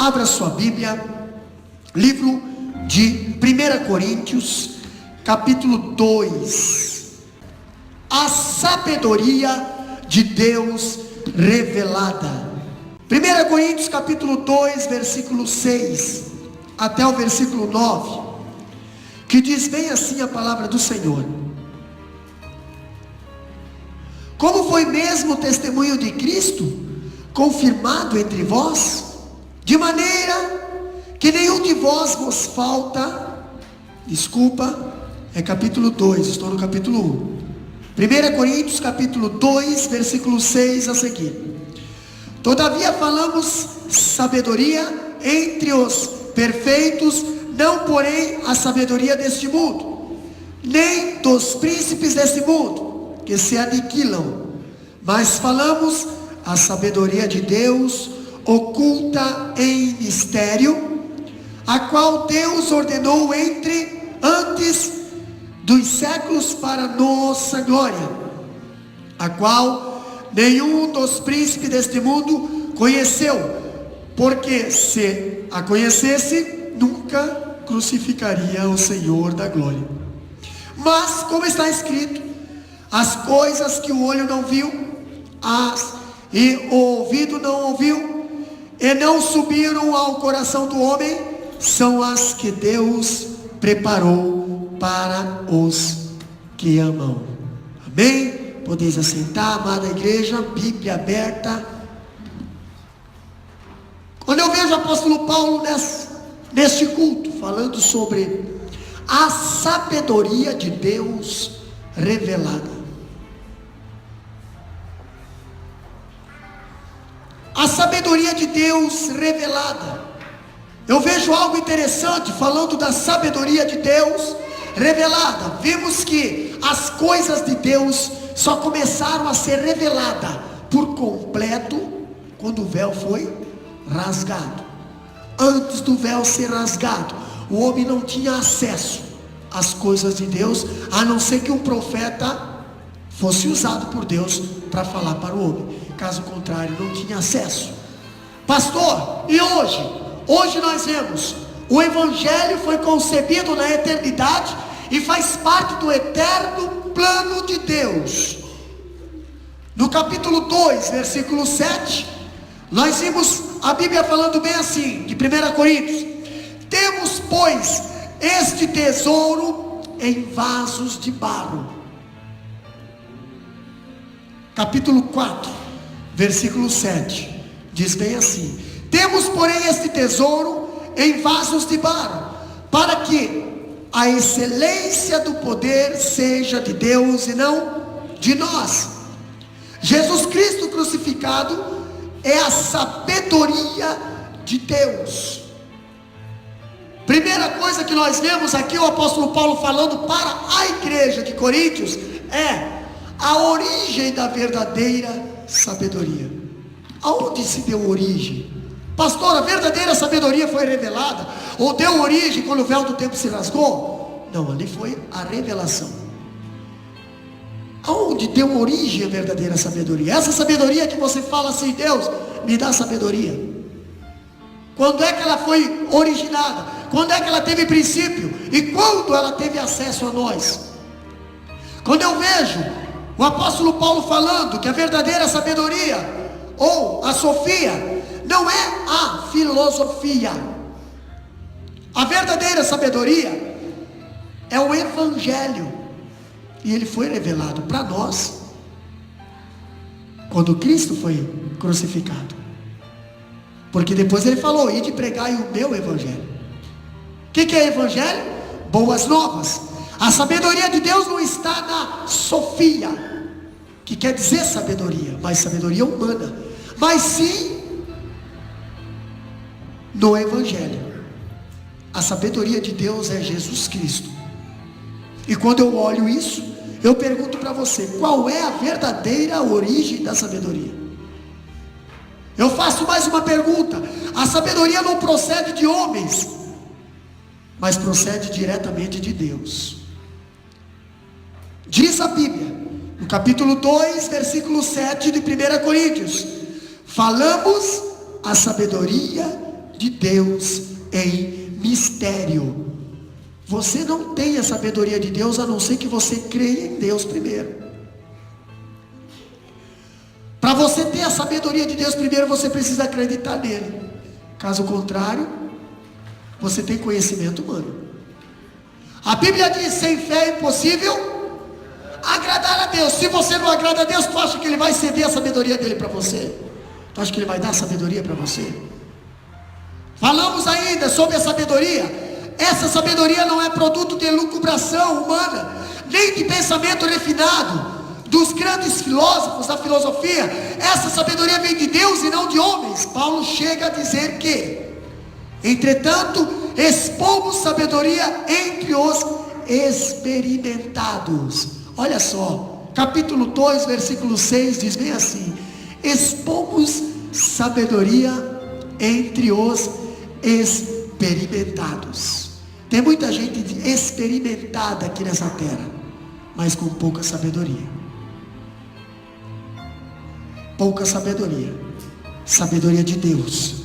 Abra sua Bíblia, livro de 1 Coríntios, capítulo 2. A sabedoria de Deus revelada. 1 Coríntios capítulo 2, versículo 6 até o versículo 9, que diz bem assim a palavra do Senhor: como foi mesmo o testemunho de Cristo confirmado entre vós, de maneira que nenhum de vós vos falta. É capítulo 2, estou no capítulo 1. 1 Coríntios capítulo 2, versículo 6 a seguir. Todavia falamos sabedoria entre os perfeitos, não porém a sabedoria deste mundo, nem dos príncipes deste mundo, que se aniquilam, mas falamos a sabedoria de Deus, oculta em mistério, a qual Deus ordenou antes dos séculos para nossa glória, a qual nenhum dos príncipes deste mundo conheceu, porque se a conhecesse, nunca crucificaria o Senhor da glória. Mas, como está escrito, as coisas que o olho não viu, e o ouvido não ouviu, e não subiram ao coração do homem, são as que Deus preparou para os que amam. Amém? Podeis assentar, amada igreja, Bíblia aberta. Quando eu vejo o apóstolo Paulo neste culto, falando sobre a sabedoria de Deus revelada, a sabedoria de Deus revelada, eu vejo algo interessante falando da sabedoria de Deus revelada. Vimos que as coisas de Deus só começaram a ser reveladas por completo quando o véu foi rasgado. Antes do véu ser rasgado, o homem não tinha acesso às coisas de Deus, a não ser que um profeta fosse usado por Deus para falar para o homem. Caso contrário, não tinha acesso. Pastor, e hoje? Hoje nós vemos, o Evangelho foi concebido na eternidade e faz parte do eterno plano de Deus. No capítulo 2, versículo 7, nós vimos a Bíblia falando bem assim, de 1 Coríntios: temos, pois, este tesouro em vasos de barro. Capítulo 4, versículo 7, diz bem assim: temos, porém, este tesouro em vasos de barro, para que a excelência do poder seja de Deus e não de nós. Jesus Cristo crucificado é a sabedoria de Deus. Primeira coisa que nós vemos aqui, o apóstolo Paulo falando para a igreja de Coríntios, é a origem da verdadeira sabedoria. Aonde se deu origem? Pastor, a verdadeira sabedoria foi revelada, ou deu origem quando o véu do tempo se rasgou? Não, ali foi a revelação. Aonde deu origem a verdadeira sabedoria? Essa sabedoria que você fala assim: Deus, me dá sabedoria. Quando é que ela foi originada? Quando é que ela teve princípio? E quando ela teve acesso a nós? Quando eu vejo o apóstolo Paulo falando que a verdadeira sabedoria, ou a sofia, não é a filosofia. A verdadeira sabedoria é o Evangelho, e ele foi revelado para nós quando Cristo foi crucificado, porque depois ele falou: ide pregai o meu Evangelho. O que é Evangelho? Boas novas. A sabedoria de Deus não está na sofia, que quer dizer sabedoria, mas sabedoria humana, mas sim no Evangelho. A sabedoria de Deus é Jesus Cristo. E quando eu olho isso, eu pergunto para você: qual é a verdadeira origem da sabedoria? Eu faço mais uma pergunta: a sabedoria não procede de homens, mas procede diretamente de Deus. Diz a Bíblia, no capítulo 2, versículo 7 de 1 Coríntios: falamos a sabedoria de de Deus em mistério. Você não tem a sabedoria de Deus a não ser que você creia em Deus primeiro. Para você ter a sabedoria de Deus primeiro, você precisa acreditar nele. Caso contrário, você tem conhecimento humano. A Bíblia diz: sem fé é impossível agradar a Deus. Se você não agrada a Deus, tu acha que Ele vai ceder a sabedoria dele para você? Tu acha que Ele vai dar sabedoria para você? Falamos ainda sobre a sabedoria. Essa sabedoria não é produto de elucubração humana, nem de pensamento refinado dos grandes filósofos da filosofia. Essa sabedoria vem de Deus e não de homens. Paulo chega a dizer que, entretanto, expomos sabedoria entre os experimentados. Olha só, capítulo 2, versículo 6 diz bem assim: expomos sabedoria entre os experimentados. Tem muita gente experimentada aqui nessa terra, mas com pouca sabedoria. Pouca sabedoria. Sabedoria de Deus.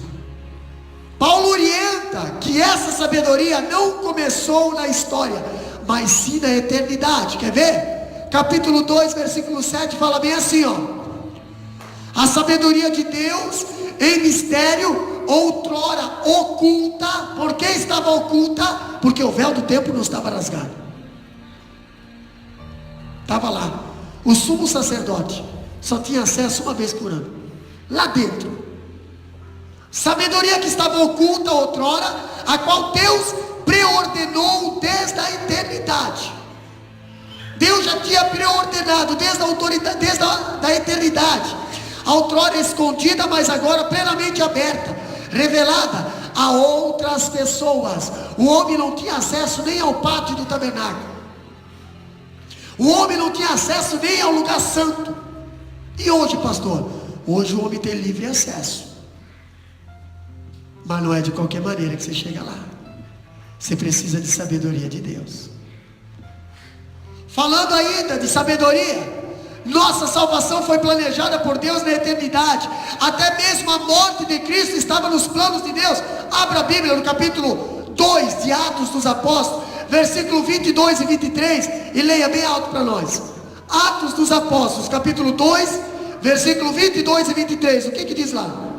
Paulo orienta que essa sabedoria não começou na história, mas sim na eternidade. Quer ver? Capítulo 2, versículo 7 fala bem assim, ó: a sabedoria de Deus em mistério, outrora oculta. Por que estava oculta? Porque o véu do templo não estava rasgado. Estava lá. O sumo sacerdote só tinha acesso uma vez por ano, lá dentro. Sabedoria que estava oculta outrora, a qual Deus preordenou desde a eternidade. Deus já tinha preordenado desde a autoridade, desde a eternidade. Outrora escondida, mas agora plenamente aberta, revelada a outras pessoas. O homem não tinha acesso nem ao pátio do tabernáculo. O homem não tinha acesso nem ao lugar santo. E hoje, pastor? Hoje o homem tem livre acesso. Mas não é de qualquer maneira que você chega lá. Você precisa de sabedoria de Deus. Falando ainda de sabedoria, nossa salvação foi planejada por Deus na eternidade. Até mesmo a morte de Cristo estava nos planos de Deus. Abra a Bíblia no capítulo 2 de Atos dos Apóstolos, versículo 22 e 23, e leia bem alto para nós. Atos dos Apóstolos, capítulo 2, versículo 22 e 23. O que diz lá?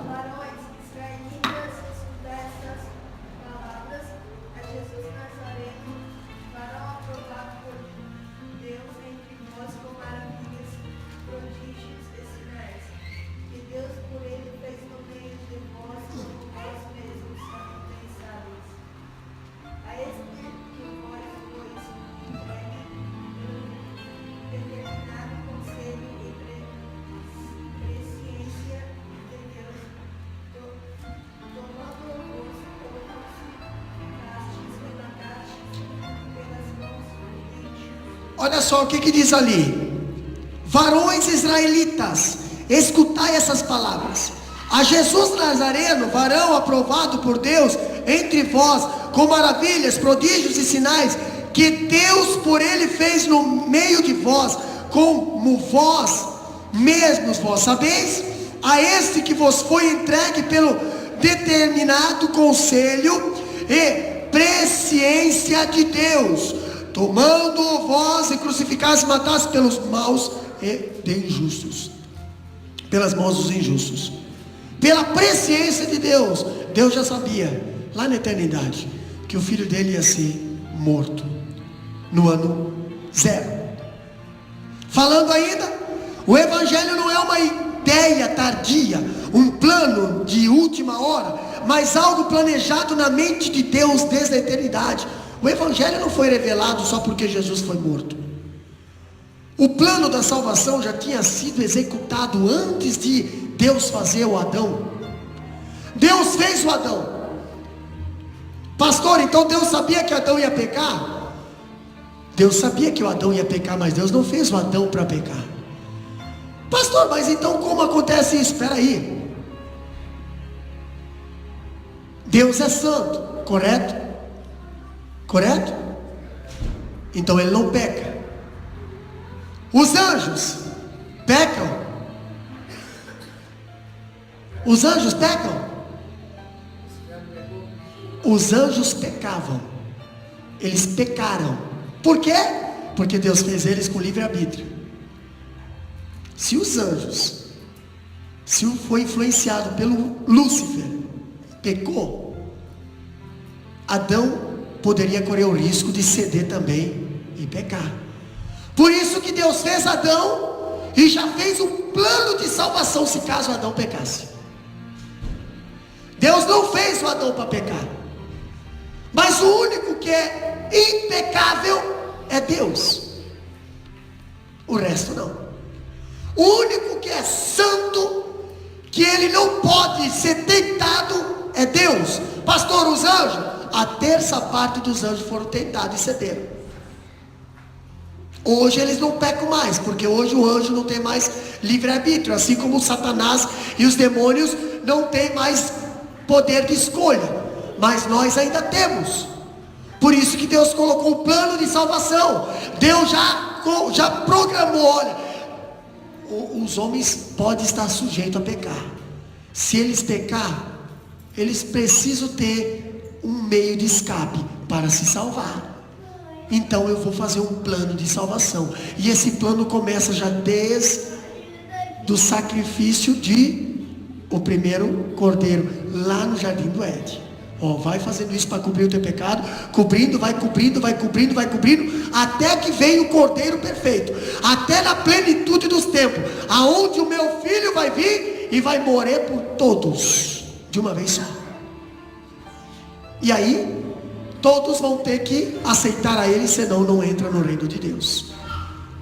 Olha só o que diz ali: varões israelitas, escutai essas palavras. A Jesus Nazareno, varão aprovado por Deus entre vós, com maravilhas, prodígios e sinais, que Deus por ele fez no meio de vós, como vós mesmos vós sabeis. A este que vos foi entregue pelo determinado conselho e presciência de Deus, tomando vós e crucificasse e matasse pelos maus e de injustos, pelas mãos dos injustos. Pela presciência de Deus, Deus já sabia lá na eternidade que o filho dele ia ser morto no ano 0. Falando ainda, o evangelho não é uma ideia tardia, um plano de última hora, mas algo planejado na mente de Deus desde a eternidade. O evangelho não foi revelado só porque Jesus foi morto. O plano da salvação já tinha sido executado antes de Deus fazer o Adão. Deus fez o Adão. Pastor, então Deus sabia que Adão ia pecar? Deus sabia que o Adão ia pecar, mas Deus não fez o Adão para pecar. Pastor, mas então como acontece isso? Espera aí. Deus é santo, correto? Correto? Então ele não peca. Os anjos pecam? Os anjos pecam? os anjos pecavam. Eles pecaram. Por quê? Porque Deus fez eles com livre-arbítrio. Se os anjos, se foi influenciado pelo Lúcifer, pecou, Adão poderia correr o risco de ceder também e pecar. Por isso que Deus fez Adão e já fez um plano de salvação se caso Adão pecasse. Deus não fez o Adão para pecar, mas o único que é impecável é Deus. O resto não. O único que é santo, que ele não pode ser tentado, é Deus. Pastor, os anjos, a terça parte dos anjos foram tentados e cederam. Hoje eles não pecam mais, porque hoje o anjo não tem mais livre-arbítrio, assim como o Satanás e os demônios não têm mais poder de escolha, mas nós ainda temos. Por isso que Deus colocou o plano de salvação. Deus já programou, olha, os homens podem estar sujeitos a pecar. Se eles pecar, eles precisam ter um meio de escape para se salvar. Então eu vou fazer um plano de salvação. E esse plano começa já desde o sacrifício de o primeiro cordeiro, lá no jardim do Éden. Vai fazendo isso para cobrir o teu pecado, vai cobrindo, até que venha o cordeiro perfeito, até na plenitude dos tempos, aonde o meu filho vai vir e vai morrer por todos, de uma vez só. E aí, todos vão ter que aceitar a ele, senão não entra no reino de Deus.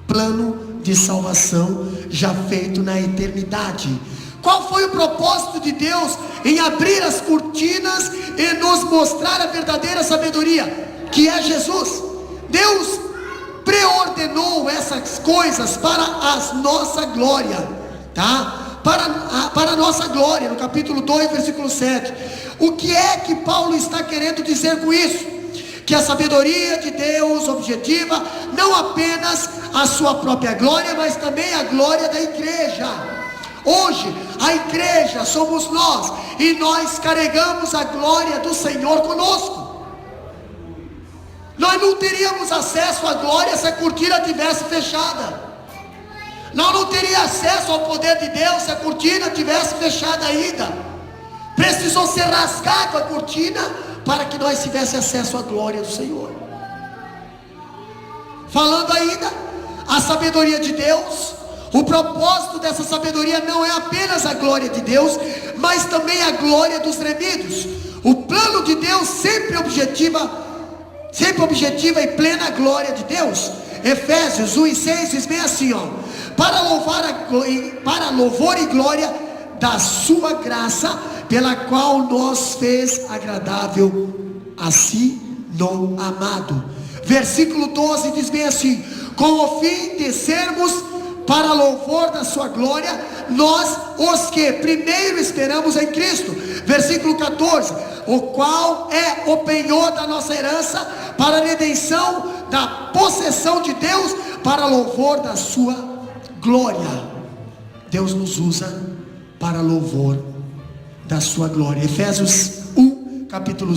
Plano de salvação já feito na eternidade. Qual foi o propósito de Deus em abrir as cortinas e nos mostrar a verdadeira sabedoria, que é Jesus? Deus preordenou essas coisas para a nossa glória, tá? Para a nossa glória, no capítulo 2, versículo 7. O que é que Paulo está querendo dizer com isso? Que a sabedoria de Deus objetiva não apenas a sua própria glória, mas também a glória da igreja. Hoje, a igreja somos nós, e nós carregamos a glória do Senhor conosco. Nós não teríamos acesso à glória se a cortina tivesse fechada. Nós não teríamos acesso ao poder de Deus se a cortina tivesse fechada ainda. Precisou ser rasgada a cortina para que nós tivéssemos acesso à glória do Senhor. Falando ainda, a sabedoria de Deus, o propósito dessa sabedoria não é apenas a glória de Deus, mas também a glória dos remidos. O plano de Deus sempre objetiva e plena glória de Deus. Efésios 1:6 diz bem assim, para louvor e glória da sua graça, pela qual nos fez agradável a si no amado. Versículo 12 diz bem assim: com o fim de sermos para louvor da sua glória, nós os que primeiro esperamos em Cristo. Versículo 14: o qual é o penhor da nossa herança, para a redenção da possessão de Deus, para louvor da sua glória. Deus nos usa para louvor da sua glória. Efésios capítulo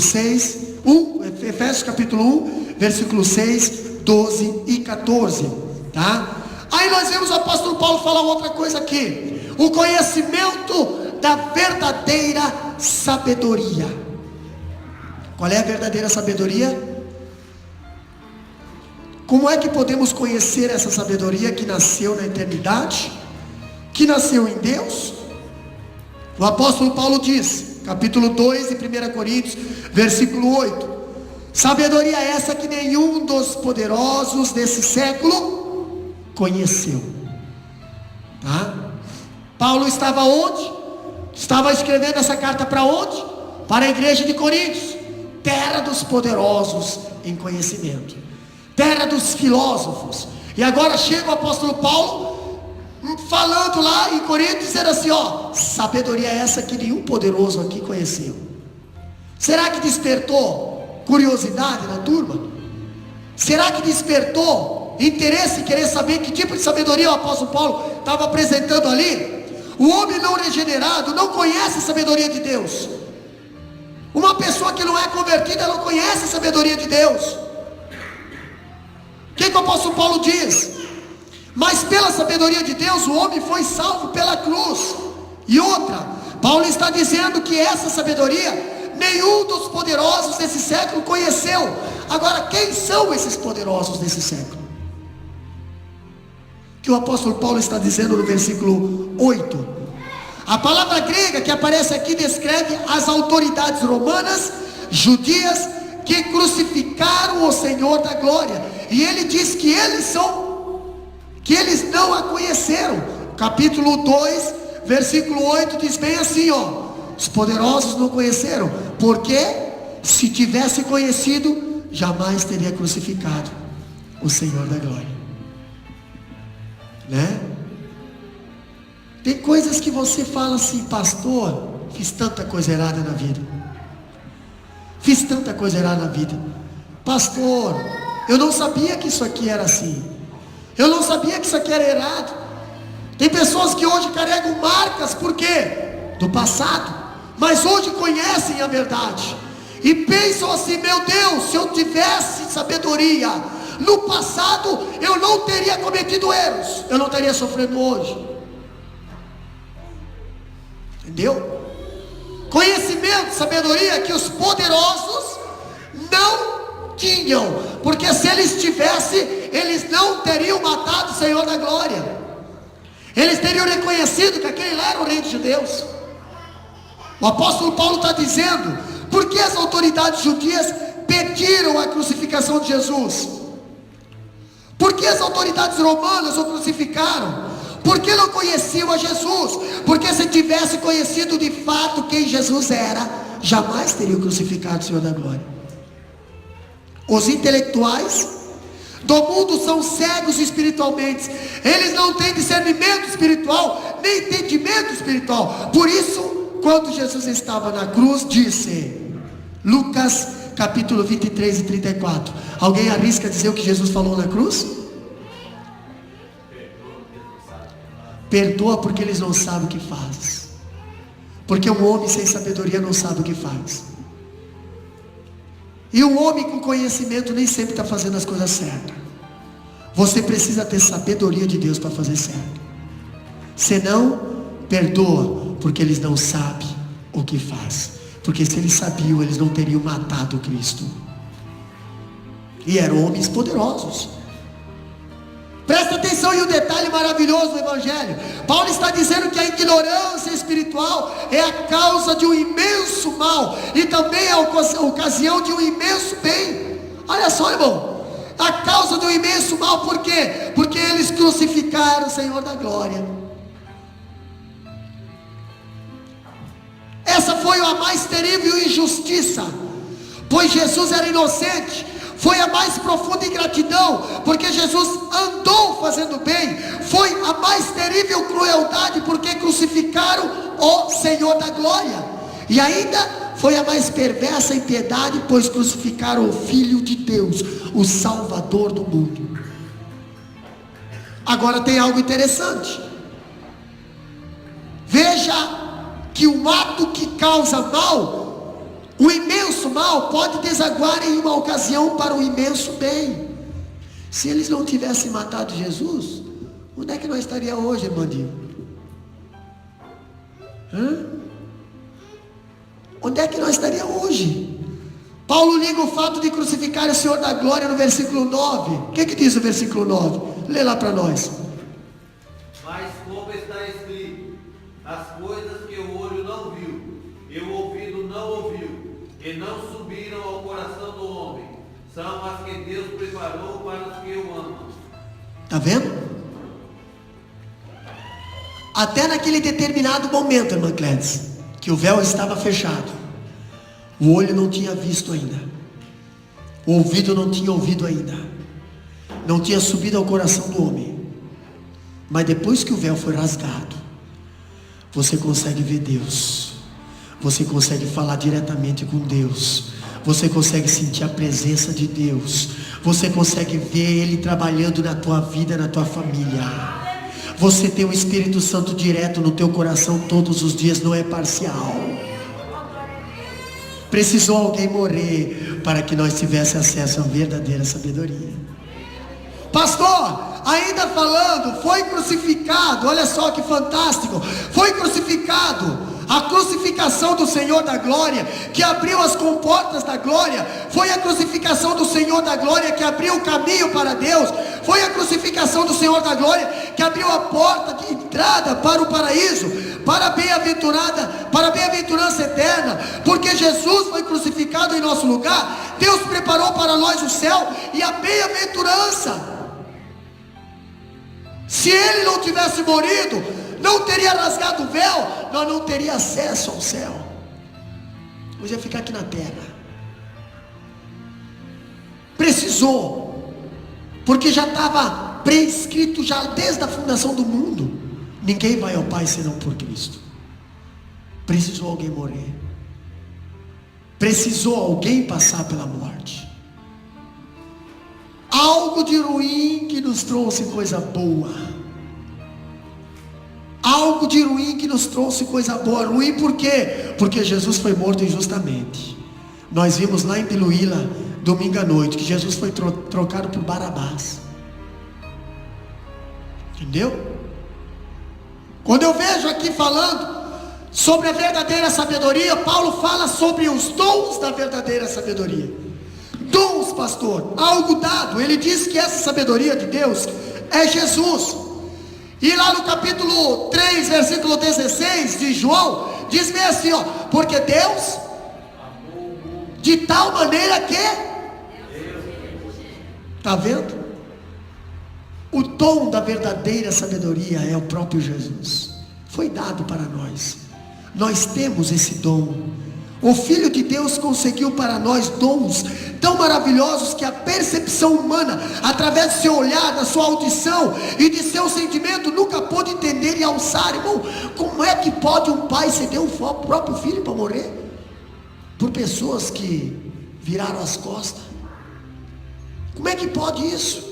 1, versículo 6, 12 e 14, tá? Aí nós vemos o apóstolo Paulo falar outra coisa aqui: o conhecimento da verdadeira sabedoria. Qual é a verdadeira sabedoria? Como é que podemos conhecer essa sabedoria que nasceu na eternidade, que nasceu em Deus? O apóstolo Paulo diz, capítulo 2 de 1 Coríntios, versículo 8: sabedoria essa que nenhum dos poderosos desse século conheceu, tá? Paulo estava onde? Estava escrevendo essa carta para onde? Para a igreja de Coríntios, terra dos poderosos em conhecimento, terra dos filósofos. E agora chega o apóstolo Paulo falando lá em Coríntios, dizendo assim, sabedoria essa que nenhum poderoso aqui conheceu. Será que despertou curiosidade na turma? Será que despertou interesse em querer saber que tipo de sabedoria o apóstolo Paulo estava apresentando ali? O homem não regenerado não conhece a sabedoria de Deus. Uma pessoa que não é convertida, ela não conhece a sabedoria de Deus. O que o apóstolo Paulo diz? Mas pela sabedoria de Deus, o homem foi salvo pela cruz. E outra, Paulo está dizendo que essa sabedoria, nenhum dos poderosos desse século conheceu. Agora, quem são esses poderosos desse século? Que o apóstolo Paulo está dizendo no versículo 8. A palavra grega que aparece aqui descreve as autoridades romanas, judias, que crucificaram o Senhor da glória. E ele diz que eles não a conheceram. Capítulo 2, versículo 8 diz bem assim, os poderosos não conheceram, porque se tivesse conhecido, jamais teria crucificado o Senhor da glória, né? Tem coisas que você fala assim: pastor, fiz tanta coisa errada na vida, fiz tanta coisa errada na vida, pastor, eu não sabia que isso aqui era assim, eu não sabia que isso aqui era errado. Tem pessoas que hoje carregam marcas, por quê? Do passado, mas hoje conhecem a verdade, e pensam assim: meu Deus, se eu tivesse sabedoria no passado, eu não teria cometido erros, eu não estaria sofrendo hoje. Entendeu? Conhecimento, sabedoria que os poderosos não tinham, porque se eles tivessem, eles não teriam matado o Senhor da glória, eles teriam reconhecido que aquele lá era o rei de Deus. O apóstolo Paulo está dizendo: por que as autoridades judias pediram a crucificação de Jesus? Por que as autoridades romanas o crucificaram? Porque não conheciam a Jesus, porque se tivesse conhecido de fato quem Jesus era, jamais teriam crucificado o Senhor da glória. Os intelectuais do mundo são cegos espiritualmente, eles não têm discernimento espiritual, nem entendimento espiritual. Por isso, quando Jesus estava na cruz, disse, Lucas capítulo 23 e 34, alguém arrisca dizer o que Jesus falou na cruz? Perdoa porque eles não sabem o que faz. Porque um homem sem sabedoria não sabe o que faz. E um homem com conhecimento nem sempre está fazendo as coisas certas. Você precisa ter sabedoria de Deus para fazer certo. Senão, perdoa porque eles não sabem o que faz. Porque se eles sabiam, eles não teriam matado Cristo. E eram homens poderosos. Presta atenção em um detalhe maravilhoso do Evangelho. Paulo está dizendo que a ignorância espiritual é a causa de um imenso mal, e também é a ocasião de um imenso bem. Olha só, irmão, a causa do imenso mal, por quê? Porque eles crucificaram o Senhor da glória. Essa foi a mais terrível injustiça, pois Jesus era inocente. Foi a mais profunda ingratidão, porque Jesus andou fazendo bem. Foi a mais terrível crueldade, porque crucificaram o Senhor da glória. E ainda foi a mais perversa impiedade, pois crucificaram o Filho de Deus, o Salvador do mundo. Agora tem algo interessante. Veja que o ato que causa mal, o imenso mal, pode desaguar em uma ocasião para o imenso bem. Se eles não tivessem matado Jesus, onde é que nós estaríamos hoje, irmãozinho? Onde é que nós estaríamos hoje? Paulo liga o fato de crucificar o Senhor da glória no versículo 9. O que diz o versículo 9? Lê lá para nós. Mas como está escrito, as coisas que o olho não viu, e o ouvido não ouviu, e não subiram ao coração do homem, são as que Deus preparou para os que o amam. Está vendo? Até naquele determinado momento, irmã Clédice, que o véu estava fechado, o olho não tinha visto ainda, o ouvido não tinha ouvido ainda, não tinha subido ao coração do homem. Mas depois que o véu foi rasgado, você consegue ver Deus. Você consegue falar diretamente com Deus. Você consegue sentir a presença de Deus. Você consegue ver Ele trabalhando na tua vida, na tua família. Você tem o Espírito Santo direto no teu coração todos os dias, não é parcial. Precisou alguém morrer para que nós tivéssemos acesso à verdadeira sabedoria. Pastor, ainda falando, foi crucificado, olha só que fantástico, foi crucificado. A crucificação do Senhor da glória, que abriu as comportas da glória, foi a crucificação do Senhor da glória, que abriu o caminho para Deus, foi a crucificação do Senhor da glória, que abriu a porta de entrada para o paraíso, para a bem-aventurança eterna, porque Jesus foi crucificado em nosso lugar. Deus preparou para nós o céu e a bem-aventurança. Se Ele não tivesse morrido, não teria rasgado o véu, nós não teríamos acesso ao céu. Hoje ia ficar aqui na terra. Precisou, porque já estava prescrito já desde a fundação do mundo. Ninguém vai ao Pai senão por Cristo. Precisou alguém morrer. Precisou alguém passar pela morte. Algo de ruim que nos trouxe coisa boa. Algo de ruim que nos trouxe coisa boa. Ruim por quê? Porque Jesus foi morto injustamente. Nós vimos lá em Piluíla, domingo à noite, que Jesus foi trocado por Barabás. Entendeu? Quando eu vejo aqui falando sobre a verdadeira sabedoria, Paulo fala sobre os dons da verdadeira sabedoria. Dons, pastor, algo dado. Ele diz que essa sabedoria de Deus é Jesus. E lá no capítulo 3, versículo 16 de João, diz bem assim, ó: porque Deus de tal maneira que, está vendo? O dom da verdadeira sabedoria é o próprio Jesus. Foi dado para nós. Nós temos esse dom. O Filho de Deus conseguiu para nós dons tão maravilhosos que a percepção humana, através do seu olhar, da sua audição e de seu sentimento, nunca pôde entender e alçar. Irmão, como é que pode um pai ceder o próprio filho para morrer por pessoas que viraram as costas? Como é que pode isso?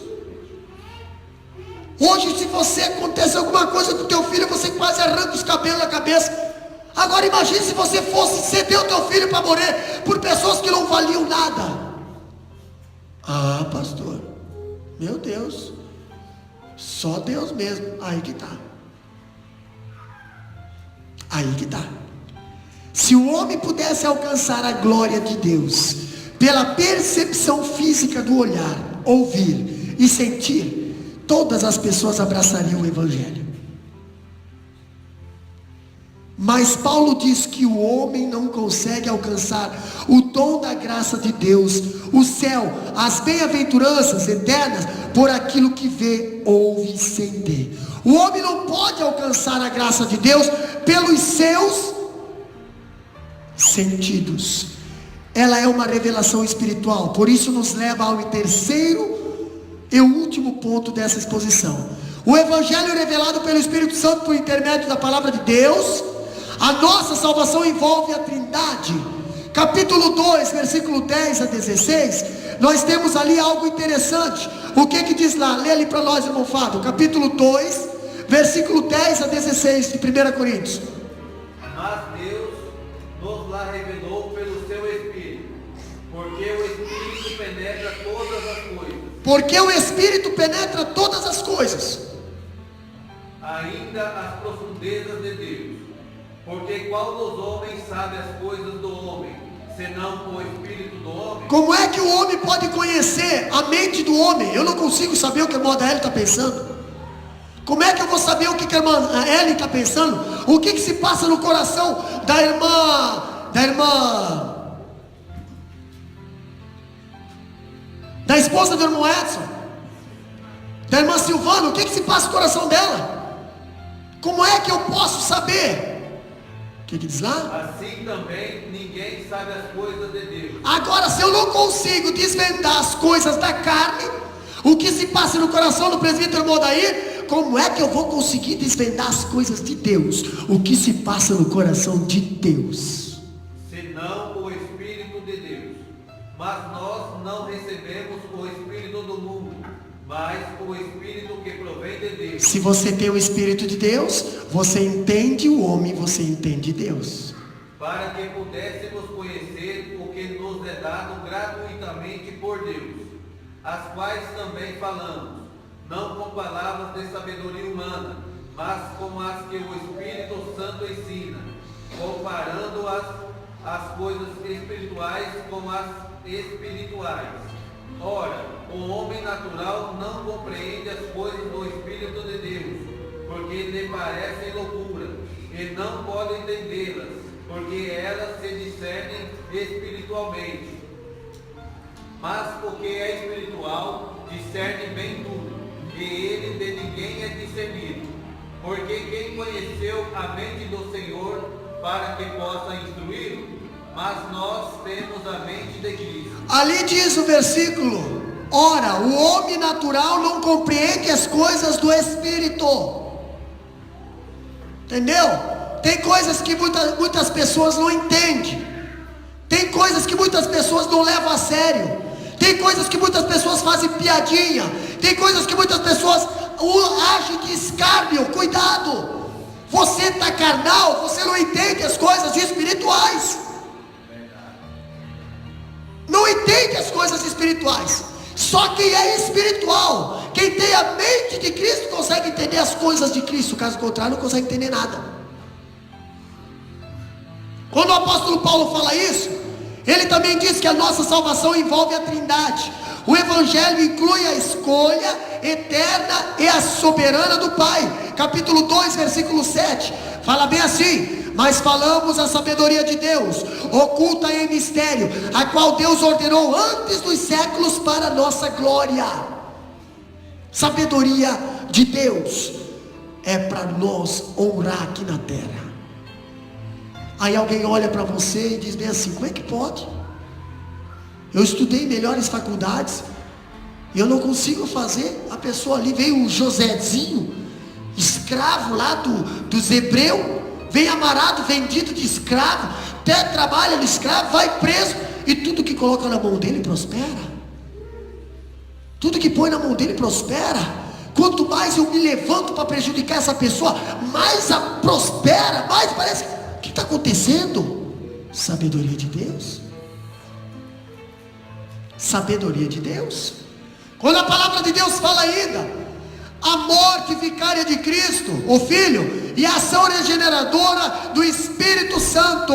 Hoje, se você acontece alguma coisa com o teu filho, você quase arranca os cabelos da cabeça. Agora imagine se você fosse ceder o teu filho para morrer por pessoas que não valiam nada. Ah, pastor, meu Deus, só Deus mesmo. Aí que tá. Aí que tá. Se o homem pudesse alcançar a glória de Deus pela percepção física do olhar, ouvir e sentir, todas as pessoas abraçariam o Evangelho. Mas Paulo diz que o homem não consegue alcançar o dom da graça de Deus, o céu, as bem-aventuranças eternas, por aquilo que vê, ouve e sente. O homem não pode alcançar a graça de Deus pelos seus sentidos. Ela é uma revelação espiritual. Por isso nos leva ao terceiro e último ponto dessa exposição. O Evangelho revelado pelo Espírito Santo por intermédio da palavra de Deus. A nossa salvação envolve a Trindade. Capítulo 2, versículo 10 a 16. Nós temos ali algo interessante. O que diz lá? Lê ali para nós, irmão Fábio. Capítulo 2, versículo 10 a 16 de 1 Coríntios. Mas Deus nos lá revelou pelo seu Espírito, porque o Espírito penetra todas as coisas. Porque o Espírito penetra todas as coisas. Ainda as profundezas de Deus. Porque qual dos homens sabe as coisas do homem, senão o Espírito do homem? Como é que o homem pode conhecer a mente do homem? Eu não consigo saber o que a irmã Ellen está pensando. Como é que eu vou saber o que a irmã Ellen está pensando? O que se passa no coração da esposa do irmão Edson, da irmã Silvana? O que se passa no coração dela? Como é que eu posso saber? O que diz lá? Assim também ninguém sabe as coisas de Deus. Agora, se eu não consigo desvendar as coisas da carne, o que se passa no coração do presbítero Modair, como é que eu vou conseguir desvendar as coisas de Deus? O que se passa no coração de Deus? Senão o Espírito de Deus. Mas nós não recebemos o Espírito do mundo, mas o Espírito que provém de Deus. Se você tem o Espírito de Deus, você entende o homem, você entende Deus. Para que pudéssemos conhecer as quais também falamos, não com palavras de sabedoria humana, mas como as que o Espírito Santo ensina, comparando as coisas espirituais com as espirituais. Ora, o homem natural não compreende as coisas do Espírito de Deus, porque lhe parecem loucura, e não pode entendê-las, porque elas se discernem espiritualmente. Mas o que é espiritual discerne bem tudo, e ele de ninguém é discernido. Porque quem conheceu a mente do Senhor para que possa instruí-lo? Mas nós temos a mente de Cristo. Ali diz o versículo: ora, o homem natural não compreende as coisas do Espírito. Entendeu? Tem coisas que muitas pessoas não entendem. Tem coisas que muitas pessoas não levam a sério. Tem coisas que muitas pessoas fazem piadinha. Tem coisas que muitas pessoas agem de escárnio. Cuidado. Você está carnal, você não entende as coisas espirituais. Não entende as coisas espirituais. Só quem é espiritual, quem tem a mente de Cristo, consegue entender as coisas de Cristo. Caso contrário, não consegue entender nada. Quando o apóstolo Paulo fala isso, ele também diz que a nossa salvação envolve a Trindade. O Evangelho inclui a escolha eterna e a soberana do Pai. Capítulo 2, versículo 7, fala bem assim: mas falamos a sabedoria de Deus, oculta em mistério, a qual Deus ordenou antes dos séculos para a nossa glória. Sabedoria de Deus é para nós honrar aqui na terra. Aí alguém olha para você e diz bem assim: como é que pode? Eu estudei em melhores faculdades e eu não consigo fazer. A pessoa ali veio um Josézinho, escravo lá dos hebreus, vem amarrado, vendido de escravo, até trabalha no escravo, vai preso, e tudo que coloca na mão dele prospera. Tudo que põe na mão dele prospera. Quanto mais eu me levanto para prejudicar essa pessoa, mais a prospera, mais parece. O que está acontecendo? Sabedoria de Deus. Sabedoria de Deus. Quando a palavra de Deus fala ainda, a morte vicária de Cristo, o Filho, e a ação regeneradora do Espírito Santo.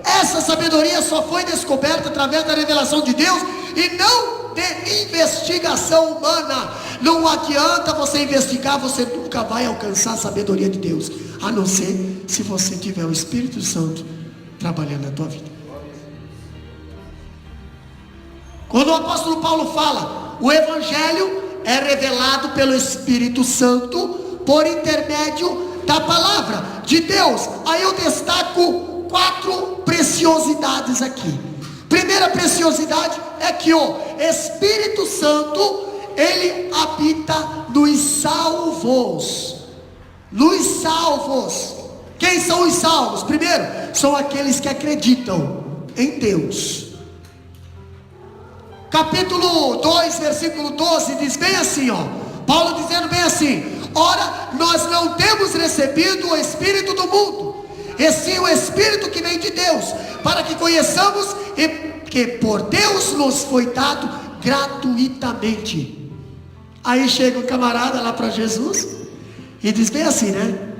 Essa sabedoria só foi descoberta através da revelação de Deus e não de investigação humana. Não adianta você investigar, você nunca vai alcançar a sabedoria de Deus, a não ser se você tiver o Espírito Santo trabalhando na tua vida. Quando o apóstolo Paulo fala, o Evangelho é revelado pelo Espírito Santo por intermédio da palavra de Deus. Aí eu destaco 4 preciosidades aqui. Primeira preciosidade é que o Espírito Santo, ele habita nos salvos. Nos salvos. Quem são os salvos? Primeiro, são aqueles que acreditam em Deus. Capítulo 2, versículo 12, diz bem assim, Paulo dizendo bem assim: ora, nós não temos recebido o Espírito do mundo, e sim o Espírito que vem de Deus, para que conheçamos e que por Deus nos foi dado gratuitamente. Aí chega um camarada lá para Jesus e diz bem assim, né?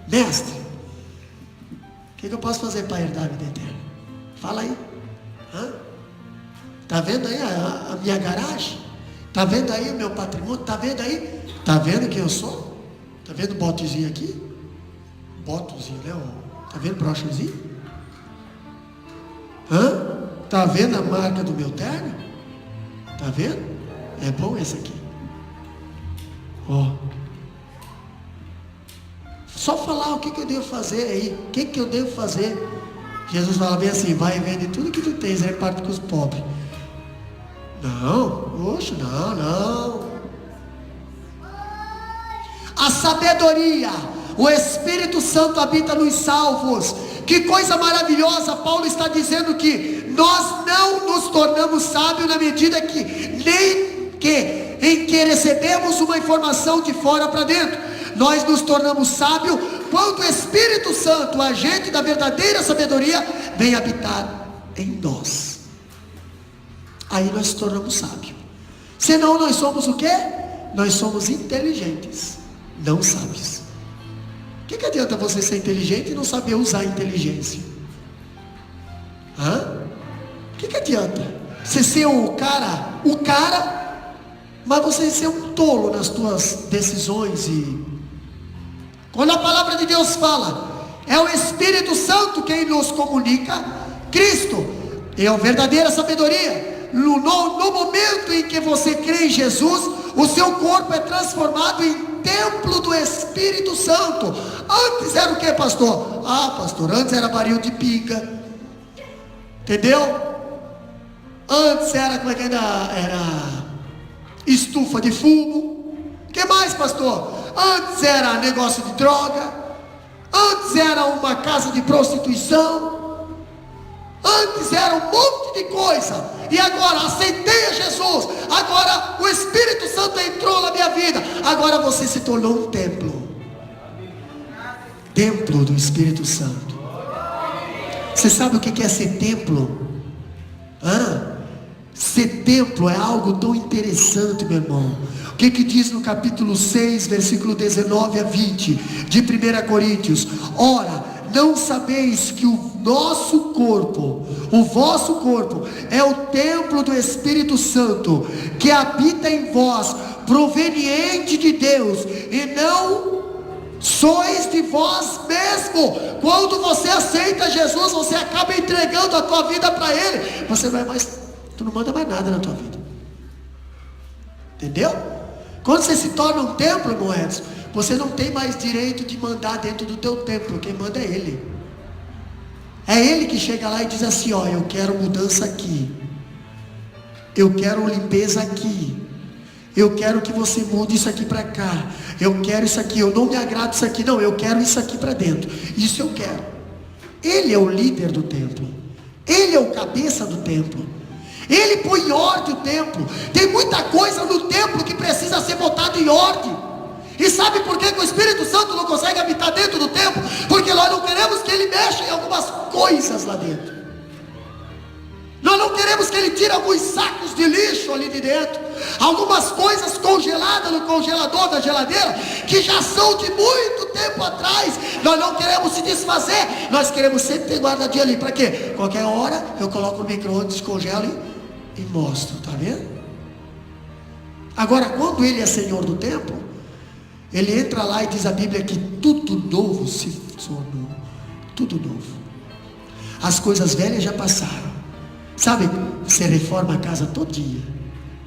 Mestre, o que eu posso fazer para herdar a vida eterna? Fala aí. Está vendo aí a minha garagem? Está vendo aí o meu patrimônio? Está vendo aí? Está vendo quem eu sou? Está vendo o botezinho aqui? Botezinho, né? Está vendo o brochezinho? Está vendo a marca do meu terno? Está vendo? É bom esse aqui. Só falar o que eu devo fazer aí. O que eu devo fazer? Jesus fala bem assim: vai e vende tudo que tu tens, reparte com os pobres. Não, oxe, não. A sabedoria, o Espírito Santo habita nos salvos. Que coisa maravilhosa! Paulo está dizendo que nós não nos tornamos sábios na medida em que recebemos uma informação de fora para dentro. Nós nos tornamos sábios quando o Espírito Santo, o agente da verdadeira sabedoria, vem habitar em nós. Aí nós nos tornamos sábios. Senão nós somos o quê? Nós somos inteligentes, não sábios. O que adianta você ser inteligente e não saber usar a inteligência? O que adianta você ser o cara, mas você ser um tolo nas tuas decisões? E quando a palavra de Deus fala, é o Espírito Santo quem nos comunica Cristo, é a verdadeira sabedoria. No momento em que você crê em Jesus, o seu corpo é transformado em templo do Espírito Santo. Antes era o que, pastor? Pastor, antes era barril de pinga, entendeu? Antes era, como é que era estufa de fumo. O que mais, pastor? Antes era negócio de droga. Antes era uma casa de prostituição. Antes era um monte de coisa. E agora aceitei a Jesus. Agora o Espírito Santo entrou na minha vida. Agora você se tornou um templo. Templo do Espírito Santo. Você sabe o que é ser templo? Ser templo é algo tão interessante, meu irmão. O que diz no capítulo 6, versículo 19 a 20 de 1 Coríntios? Ora, não sabeis que o nosso corpo, o vosso corpo, é o templo do Espírito Santo, que habita em vós, proveniente de Deus, e não sois de vós mesmo. Quando você aceita Jesus, você acaba entregando a tua vida para Ele. Você não é mais, tu não manda mais nada na tua vida. Entendeu? Quando você se torna um templo, irmão Edson, você não tem mais direito de mandar dentro do teu templo. Quem manda é Ele. É Ele que chega lá e diz assim: ó, eu quero mudança aqui, eu quero limpeza aqui, eu quero que você mude isso aqui para cá, eu quero isso aqui, eu não me agrado isso aqui, não, eu quero isso aqui para dentro, isso eu quero. Ele é o líder do templo, Ele é o cabeça do templo, Ele põe em ordem o templo. Tem muita coisa no templo que precisa ser botada em ordem. E sabe por que o Espírito Santo não consegue habitar dentro do templo? Porque nós não queremos que Ele mexa em algumas coisas lá dentro. Nós não queremos que Ele tire alguns sacos de lixo ali de dentro, algumas coisas congeladas no congelador da geladeira, que já são de muito tempo atrás. Nós não queremos se desfazer. Nós queremos sempre ter guardadinho ali. Para quê? Qualquer hora eu coloco no micro-ondas, descongelo e mostro. Tá vendo? Agora, quando Ele é Senhor do templo, Ele entra lá e diz a Bíblia que tudo novo se tornou. Tudo novo. As coisas velhas já passaram. Sabe, você reforma a casa todo dia.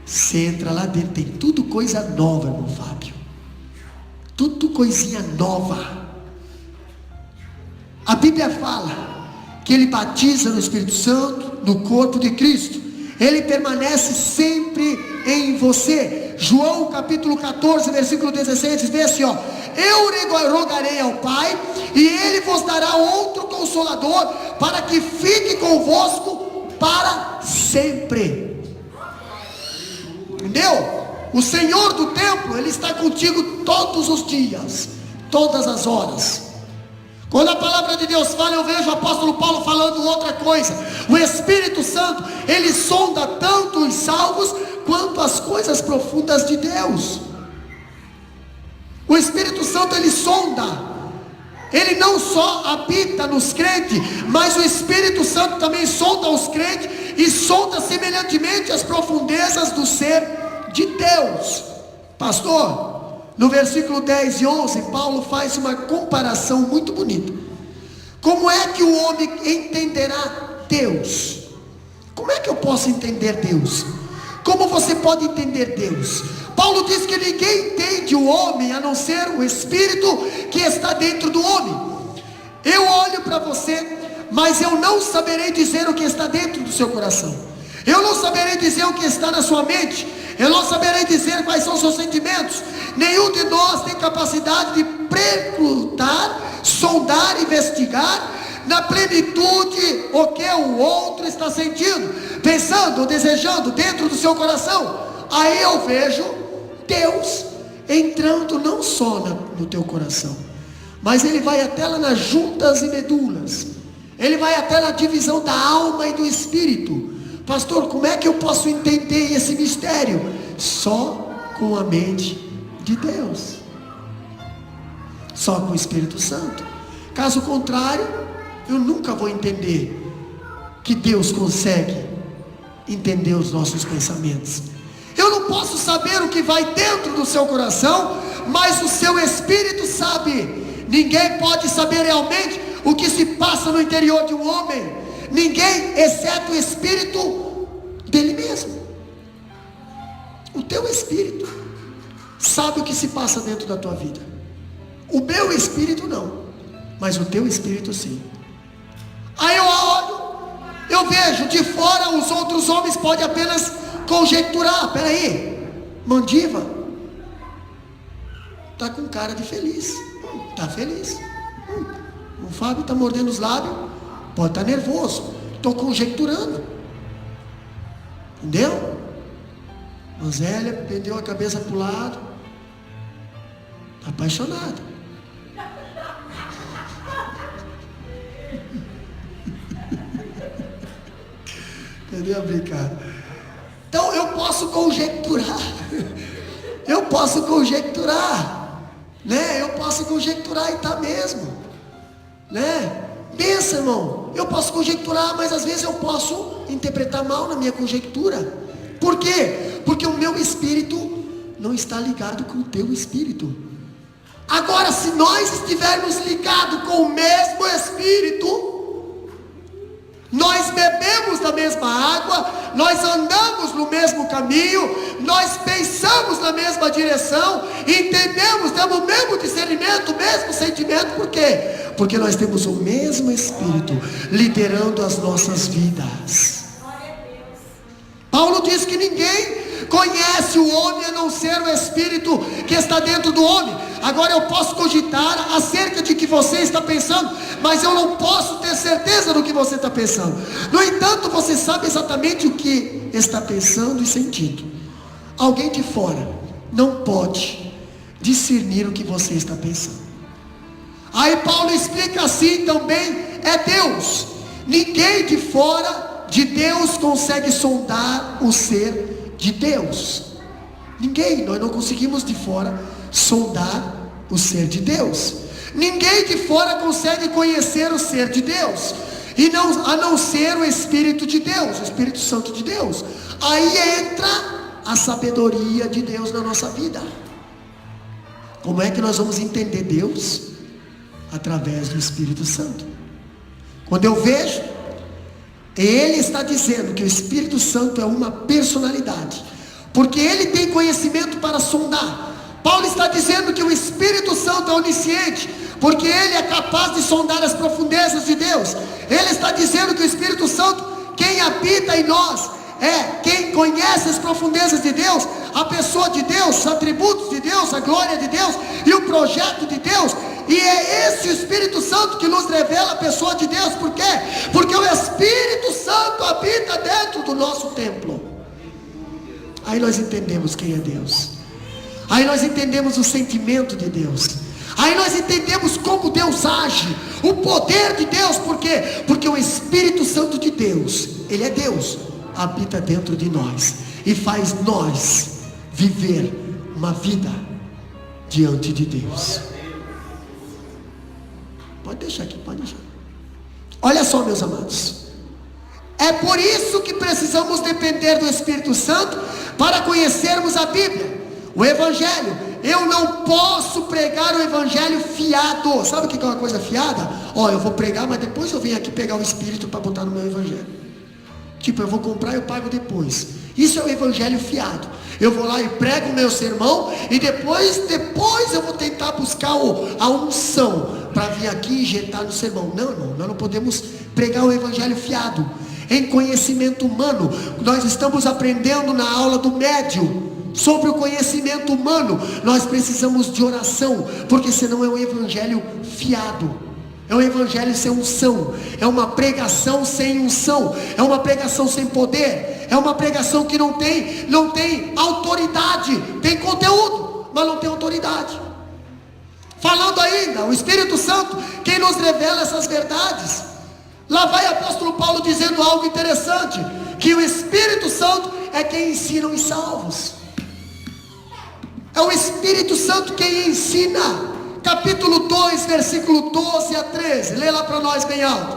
Você entra lá dentro, tem tudo coisa nova, irmão Fábio. Tudo coisinha nova. A Bíblia fala que Ele batiza no Espírito Santo, no corpo de Cristo. Ele permanece sempre em você. João capítulo 14, versículo 16 diz bem assim, ó: eu rogarei ao Pai, e Ele vos dará outro Consolador, para que fique convosco para sempre. Entendeu? O Senhor do templo, Ele está contigo todos os dias, todas as horas. Quando a palavra de Deus fala, eu vejo o apóstolo Paulo falando outra coisa. O Espírito Santo, Ele sonda tanto os salvos quanto as coisas profundas de Deus. O Espírito Santo, Ele sonda. Ele não só habita nos crentes, mas o Espírito Santo também sonda os crentes e sonda semelhantemente as profundezas do ser de Deus. Pastor, no versículo 10 e 11, Paulo faz uma comparação muito bonita. Como é que o homem entenderá Deus? Como é que eu posso entender Deus? Como você pode entender Deus? Paulo diz que ninguém entende o homem a não ser o Espírito que está dentro do homem. Eu olho para você, mas eu não saberei dizer o que está dentro do seu coração. Eu não saberei dizer o que está na sua mente. Eu não saberei dizer quais são os seus sentimentos. Nenhum de nós tem capacidade de perguntar, sondar, investigar na plenitude o que o outro está sentindo, pensando ou desejando dentro do seu coração. Aí eu vejo Deus entrando não só no teu coração, mas Ele vai até lá nas juntas e medulas. Ele vai até na divisão da alma e do espírito. Pastor, como é que eu posso entender esse mistério? Só com a mente de Deus. Só com o Espírito Santo. Caso contrário, eu nunca vou entender que Deus consegue entender os nossos pensamentos. Eu não posso saber o que vai dentro do seu coração, mas o seu Espírito sabe. Ninguém pode saber realmente o que se passa no interior de um homem. Ninguém, exceto o Espírito dele mesmo. O teu Espírito sabe o que se passa dentro da tua vida. O meu Espírito não, mas o teu Espírito sim. Aí eu olho, eu vejo de fora, os outros homens podem apenas conjecturar. Peraí, Mandiva está com cara de feliz. Está feliz. O Fábio está mordendo os lábios, pode estar nervoso. Estou conjecturando. Entendeu? A Zélia pendeu a cabeça para o lado, está apaixonada. Entendeu a brincadeira? Então eu posso conjecturar. Eu posso conjecturar, né? Eu posso conjecturar e tá mesmo, né? Pensa, irmão, eu posso conjecturar, mas às vezes eu posso interpretar mal na minha conjectura. Por quê? Porque o meu espírito não está ligado com o teu espírito. Agora, se nós estivermos ligados com o mesmo espírito, nós bebemos da mesma água, nós andamos no mesmo caminho, nós pensamos na mesma direção, entendemos, temos o mesmo discernimento, o mesmo sentimento. Por quê? Porque nós temos o mesmo Espírito liderando as nossas vidas. Paulo diz que ninguém conhece o homem a não ser o Espírito que está dentro do homem. Agora eu posso cogitar acerca de que você está pensando, mas eu não posso ter certeza do que você está pensando. No entanto, você sabe exatamente o que está pensando e sentindo. Alguém de fora não pode discernir o que você está pensando. Aí Paulo explica assim também, é Deus. Ninguém de fora de Deus consegue sondar o ser de Deus. Ninguém, nós não conseguimos de fora sondar o ser de Deus. Ninguém de fora consegue conhecer o ser de Deus, e não, a não ser o Espírito de Deus, o Espírito Santo de Deus. Aí entra a sabedoria de Deus na nossa vida. Como é que nós vamos entender Deus? Através do Espírito Santo. Quando eu vejo, ele está dizendo que o Espírito Santo é uma personalidade, porque ele tem conhecimento para sondar. Paulo está dizendo que o Espírito Santo é onisciente, porque ele é capaz de sondar as profundezas de Deus. Ele está dizendo que o Espírito Santo, quem habita em nós, é quem conhece as profundezas de Deus, a pessoa de Deus, os atributos de Deus, a glória de Deus e o projeto de Deus. E é esse o Espírito Santo que nos revela a pessoa de Deus. Por quê? Porque o Espírito Santo habita dentro do nosso templo. Aí nós entendemos quem é Deus. Aí nós entendemos o sentimento de Deus. Aí nós entendemos como Deus age, o poder de Deus. Por quê? Porque o Espírito Santo de Deus, ele é Deus, habita dentro de nós e faz nós viver uma vida diante de Deus. Pode deixar aqui, pode deixar. Olha só, meus amados, é por isso que precisamos depender do Espírito Santo para conhecermos a Bíblia, o Evangelho. Eu não posso pregar o Evangelho fiado. Sabe o que é uma coisa fiada? Eu vou pregar, mas depois eu venho aqui pegar o Espírito para botar no meu Evangelho. Tipo, eu vou comprar e eu pago depois. Isso é o Evangelho fiado. Eu vou lá e prego o meu sermão, e depois eu vou tentar buscar a unção para vir aqui e injetar no sermão. Não, irmão, nós não podemos pregar o Evangelho fiado em conhecimento humano. Nós estamos aprendendo na aula do médium sobre o conhecimento humano. Nós precisamos de oração, porque senão é um Evangelho fiado. É um Evangelho sem unção, é uma pregação sem unção, é uma pregação sem poder, é uma pregação que não tem autoridade. Tem conteúdo, mas não tem autoridade. Falando ainda, o Espírito Santo, quem nos revela essas verdades. Lá vai o apóstolo Paulo dizendo algo interessante, que o Espírito Santo é quem ensina os salvos. É o Espírito Santo quem ensina. Capítulo 2, versículo 12 a 13. Lê lá para nós bem alto.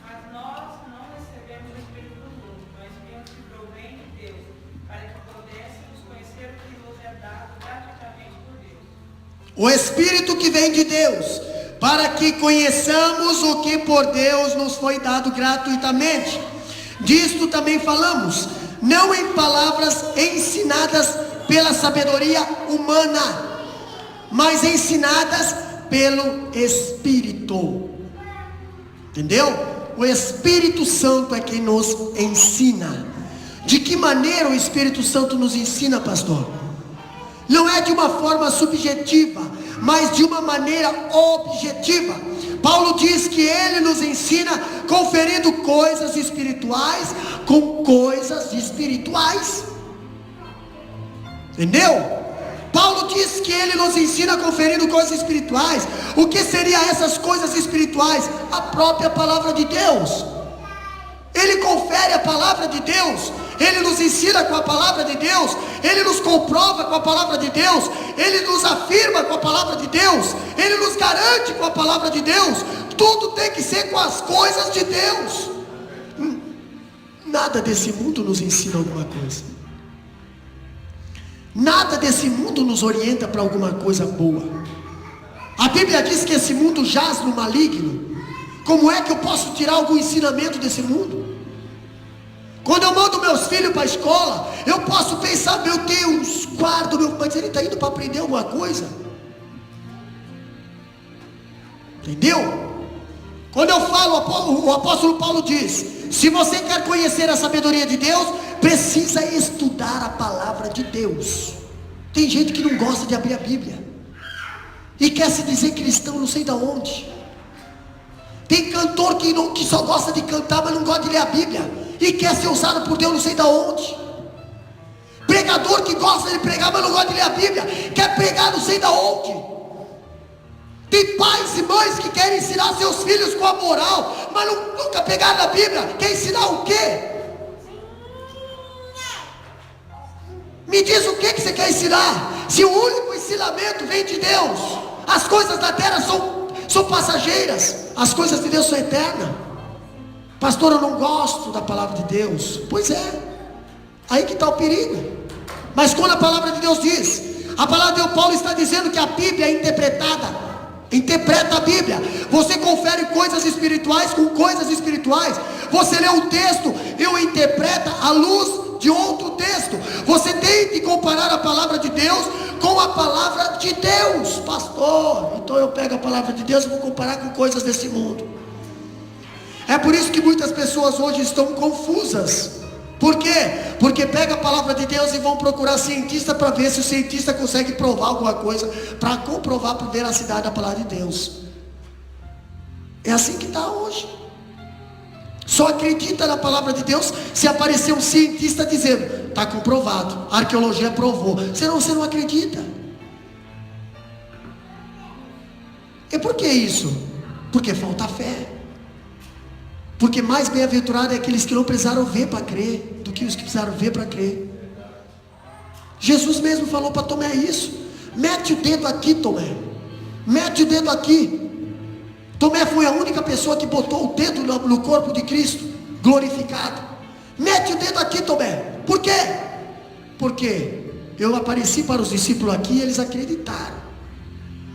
Mas nós não recebemos o Espírito do mundo, mas viemos que provém de Deus, para que pudéssemos conhecer o que nos é dado gratuitamente por Deus. O Espírito que vem de Deus, para que conheçamos o que por Deus nos foi dado gratuitamente. Disto também falamos, não em palavras ensinadas pela sabedoria humana, mas ensinadas pelo Espírito. Entendeu? O Espírito Santo é quem nos ensina. De que maneira o Espírito Santo nos ensina, pastor? Não é de uma forma subjetiva, mas de uma maneira objetiva. Paulo diz que ele nos ensina conferindo coisas espirituais com coisas espirituais. Entendeu? Paulo diz que ele nos ensina conferindo coisas espirituais. O que seriam essas coisas espirituais? A própria palavra de Deus. Ele confere a palavra de Deus, ele nos ensina com a palavra de Deus, ele nos comprova com a palavra de Deus, ele nos afirma com a palavra de Deus, ele nos garante com a palavra de Deus. Tudo tem que ser com as coisas de Deus. Nada desse mundo nos ensina alguma coisa. Nada desse mundo nos orienta para alguma coisa boa. A Bíblia diz que esse mundo jaz no maligno. Como é que eu posso tirar algum ensinamento desse mundo? Quando eu mando meus filhos para a escola, eu posso pensar, meu Deus, guarda meu, mas ele está indo para aprender alguma coisa. Entendeu? Quando eu falo, o apóstolo Paulo diz, se você quer conhecer a sabedoria de Deus, precisa estudar a palavra de Deus. Tem gente que não gosta de abrir a Bíblia e quer se dizer cristão não sei de onde. Tem cantor que só gosta de cantar, mas não gosta de ler a Bíblia e quer ser usado por Deus não sei de onde. Pregador que gosta de pregar, mas não gosta de ler a Bíblia, quer pregar não sei de onde. Tem pais e mães que querem ensinar seus filhos com a moral, mas nunca pegaram na Bíblia. Quer ensinar o quê? Me diz o que você quer ensinar? Se o único ensinamento vem de Deus, as coisas da terra são passageiras, as coisas de Deus são eternas. Pastor, eu não gosto da palavra de Deus. Pois é, aí que está o perigo. Mas quando a palavra de Deus diz, a palavra de Deus, Paulo está dizendo que a Bíblia é interpreta a Bíblia. Você confere coisas espirituais com coisas espirituais. Você lê um texto e o interpreta à luz de outro texto. Você tem que comparar a palavra de Deus com a palavra de Deus. Pastor, então eu pego a palavra de Deus e vou comparar com coisas desse mundo. É por isso que muitas pessoas hoje estão confusas. Por quê? Porque pega a palavra de Deus e vão procurar cientista para ver se o cientista consegue provar alguma coisa, para comprovar a veracidade da palavra de Deus. É assim que está hoje. Só acredita na palavra de Deus se aparecer um cientista dizendo, está comprovado, a arqueologia provou. Senão você não acredita. E por que isso? Porque falta fé. Porque mais bem-aventurado é aqueles que não precisaram ver para crer, do que os que precisaram ver para crer. Jesus mesmo falou para Tomé isso. Mete o dedo aqui, Tomé. Mete o dedo aqui. Tomé foi a única pessoa que botou o dedo no corpo de Cristo, glorificado. Mete o dedo aqui, Tomé. Por quê? Porque eu apareci para os discípulos aqui e eles acreditaram.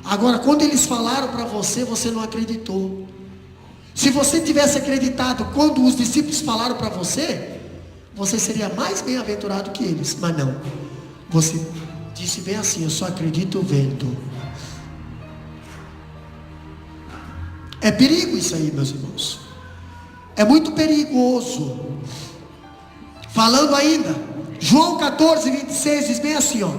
Agora, quando eles falaram para você, você não acreditou. Se você tivesse acreditado quando os discípulos falaram para você, você seria mais bem-aventurado que eles. Mas não, você disse bem assim, eu só acredito vendo. É perigo isso aí, meus irmãos. É muito perigoso. Falando ainda, João 14, 26 diz bem assim, ó,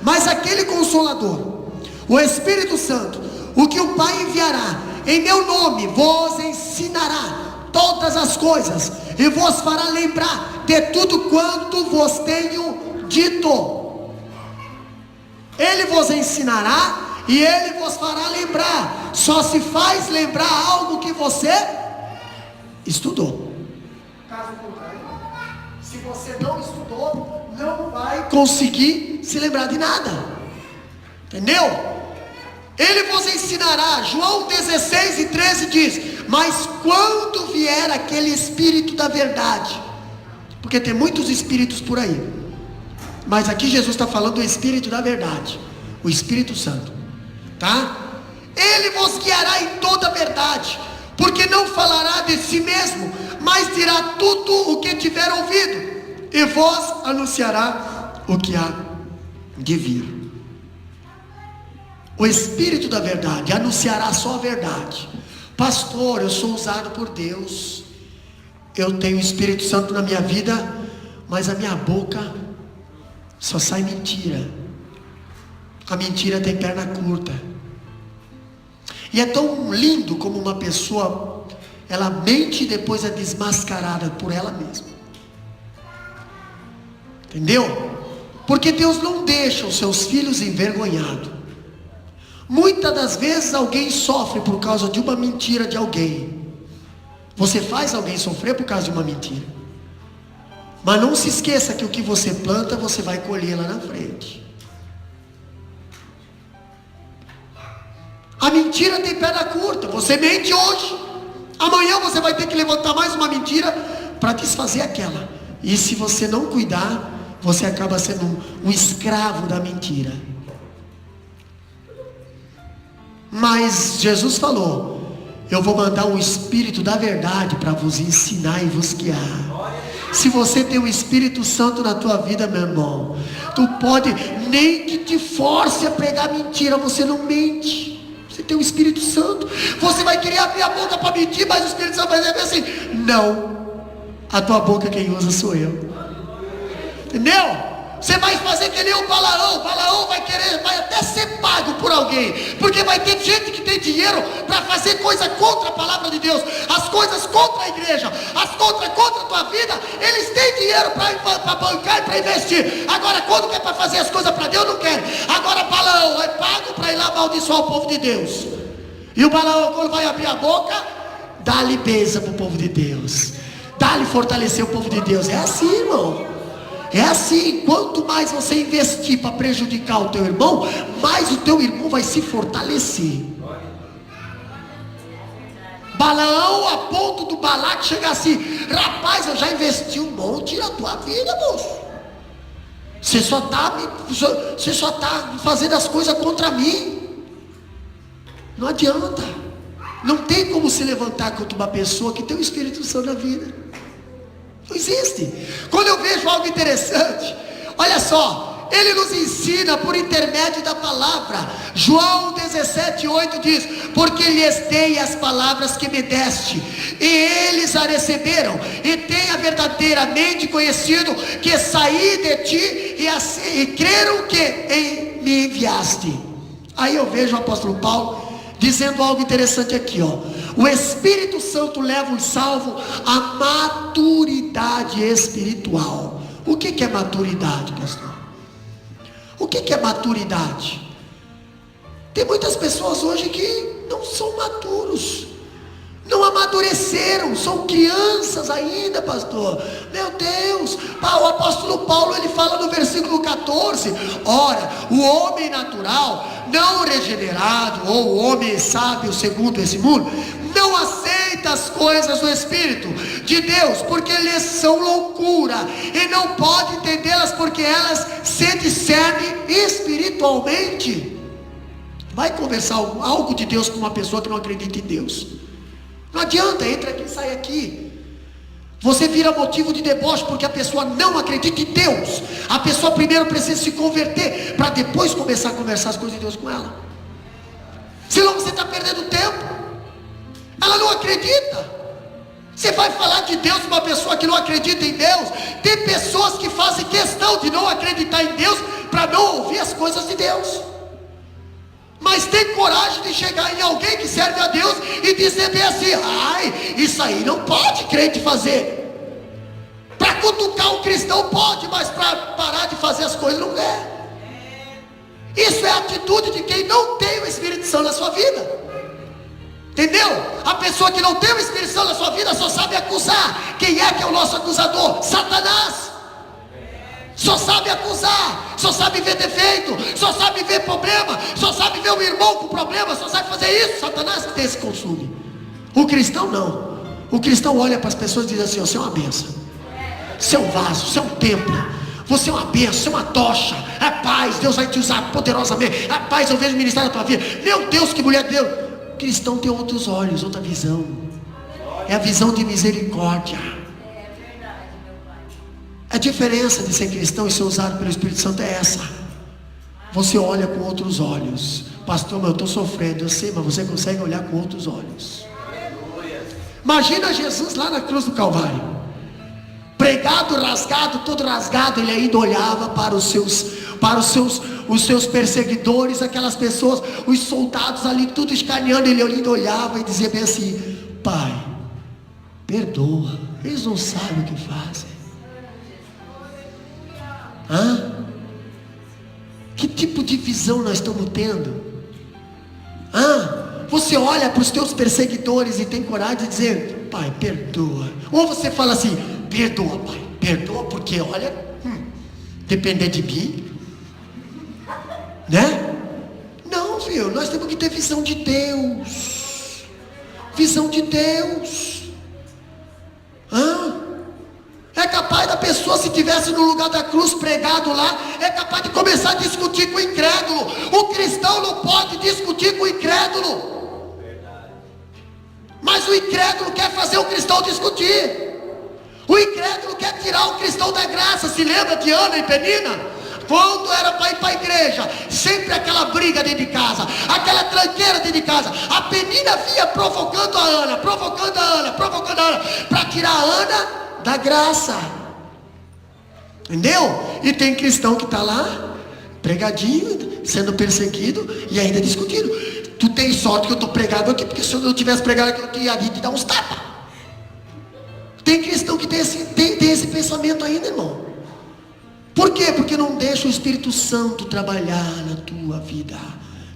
mas aquele Consolador, o Espírito Santo, o que o Pai enviará em meu nome, vos ensinará todas as coisas e vos fará lembrar de tudo quanto vos tenho dito. Ele vos ensinará e ele vos fará lembrar. Só se faz lembrar algo que você estudou. Caso contrário, se você não estudou, não vai conseguir se lembrar de nada. Entendeu? Ele vos ensinará. João 16:13 diz: mas quando vier aquele Espírito da verdade, porque tem muitos espíritos por aí, mas aqui Jesus está falando do Espírito da verdade, o Espírito Santo, tá? Ele vos guiará em toda a verdade, porque não falará de si mesmo, mas dirá tudo o que tiver ouvido, e vos anunciará o que há de vir. O Espírito da verdade anunciará só a verdade. Pastor, eu sou usado por Deus, eu tenho o Espírito Santo na minha vida, mas a minha boca só sai mentira. A mentira tem perna curta. E é tão lindo como uma pessoa, ela mente e depois é desmascarada por ela mesma. Entendeu? Porque Deus não deixa os seus filhos envergonhados. Muitas das vezes alguém sofre por causa de uma mentira de alguém. Você faz alguém sofrer por causa de uma mentira. Mas não se esqueça que o que você planta, você vai colher lá na frente. A mentira tem perna curta. Você mente hoje, amanhã você vai ter que levantar mais uma mentira para desfazer aquela. E se você não cuidar, você acaba sendo um escravo da mentira. Mas Jesus falou: eu vou mandar o Espírito da verdade para vos ensinar e vos guiar. Se você tem o Espírito Santo na tua vida, meu irmão, tu pode, nem que te force a pregar mentira, você não mente. Você tem o Espírito Santo. Você vai querer abrir a boca para mentir, mas o Espírito Santo vai dizer assim: não, a tua boca quem usa sou eu. Entendeu? Você vai fazer que nem o Balaão. O Balaão vai até ser pago por alguém, porque vai ter gente que tem dinheiro para fazer coisa contra a palavra de Deus, as coisas contra a igreja, as contra a tua vida. Eles têm dinheiro para bancar e para investir. Agora quando quer para fazer as coisas para Deus, não quer. Agora Balaão é pago para ir lá amaldiçoar o povo de Deus. E o Balaão, quando vai abrir a boca, dá-lhe bênção para o povo de Deus, dá-lhe fortalecer o povo de Deus. É assim, irmão. É assim, quanto mais você investir para prejudicar o teu irmão, mais o teu irmão vai se fortalecer. Balaão, a ponto do Balaque chegar assim: rapaz, eu já investi um monte na tua vida, moço. Você só está fazendo as coisas contra mim. Não adianta. Não tem como se levantar contra uma pessoa que tem o Espírito Santo na vida. Não existe. Quando eu vejo algo interessante, olha só, ele nos ensina por intermédio da palavra. João 17:8 diz: porque lhes dei as palavras que me deste, e eles a receberam, e tenha verdadeiramente conhecido que saí de ti, e creram que me enviaste. Aí eu vejo o apóstolo Paulo dizendo algo interessante aqui, ó. O Espírito Santo leva o salvo à maturidade espiritual. O que é maturidade, pastor? O que é maturidade? Tem muitas pessoas hoje que não são maturos, não amadureceram, são crianças ainda, pastor. Meu Deus, o apóstolo Paulo, ele fala no versículo 14: ora, o homem natural, não regenerado, ou o homem sábio segundo esse mundo, não aceita as coisas do Espírito de Deus, porque eles são loucura, e não pode entendê-las, porque elas se discernem espiritualmente. Vai conversar algo de Deus com uma pessoa que não acredita em Deus. Não adianta, entra aqui e sai aqui. Você vira motivo de deboche porque a pessoa não acredita em Deus. A pessoa primeiro precisa se converter, para depois começar a conversar as coisas de Deus com ela. Senão você está perdendo tempo. Ela não acredita. Você vai falar de Deus para uma pessoa que não acredita em Deus? Tem pessoas que fazem questão de não acreditar em Deus para não ouvir as coisas de Deus. Mas tem coragem de chegar em alguém que serve a Deus e dizer bem assim: ai, isso aí não pode crente fazer. Para cutucar um cristão pode, mas para parar de fazer as coisas não é. Isso é a atitude de quem não tem o Espírito Santo na sua vida. Entendeu? A pessoa que não tem o Espírito Santo na sua vida só sabe acusar. Quem é que é o nosso acusador? Satanás. só sabe acusar, só sabe ver defeito, só sabe ver problema, só sabe ver o irmão com problema, só sabe fazer isso. Satanás tem esse costume. O cristão não. O cristão olha para as pessoas e diz assim: você é uma bênção, você é um vaso, você é um templo, você é uma bênção, você é uma tocha, é paz, Deus vai te usar poderosamente, é paz, eu vejo ministrar na tua vida. Meu Deus, que mulher de Deus. O cristão tem outros olhos, outra visão, é a visão de misericórdia. A diferença de ser cristão e ser usado pelo Espírito Santo é essa: você olha com outros olhos. Pastor, mas eu estou sofrendo. Eu sei, mas você consegue olhar com outros olhos. Imagina Jesus lá na cruz do Calvário, pregado, rasgado, todo rasgado. Ele ainda olhava para os seus perseguidores, aquelas pessoas, os soldados ali, tudo escaneando. Ele ainda olhava e dizia bem assim: Pai, perdoa, eles não sabem o que fazem. Que tipo de visão nós estamos tendo? Você olha para os teus perseguidores e tem coragem de dizer: Pai, perdoa. Ou você fala assim: perdoa, Pai, perdoa, porque olha, depender de mim, né? Não, filho, nós temos que ter visão de Deus. Visão de Deus. É capaz da pessoa, se estivesse no lugar da cruz pregado lá, é capaz de começar a discutir com o incrédulo. O cristão não pode discutir com o incrédulo. Mas o incrédulo quer fazer o cristão discutir. O incrédulo quer tirar o cristão da graça. Se lembra de Ana e Penina? Quando era para ir para a igreja, sempre aquela briga dentro de casa, aquela tranqueira dentro de casa. A Penina vinha provocando a Ana, para tirar a Ana da graça. Entendeu? E tem cristão que está lá, pregadinho, sendo perseguido e ainda discutindo. Tu tem sorte que eu estou pregado aqui, porque se eu não tivesse pregado aqui, eu tinha ali de dar uns tapas. Tem cristão que tem esse pensamento ainda, irmão. Por quê? Porque não deixa o Espírito Santo trabalhar na tua vida,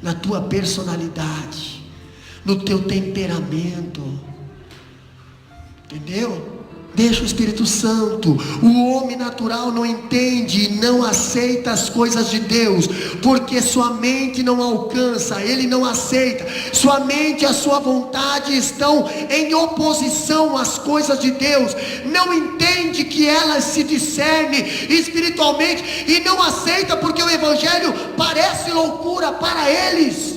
na tua personalidade, no teu temperamento. Entendeu? Deixa o Espírito Santo. O homem natural não entende e não aceita as coisas de Deus, porque sua mente não alcança, ele não aceita. Sua mente e a sua vontade estão em oposição às coisas de Deus. Não entende que elas se discernem espiritualmente e não aceita, porque o Evangelho parece loucura para eles.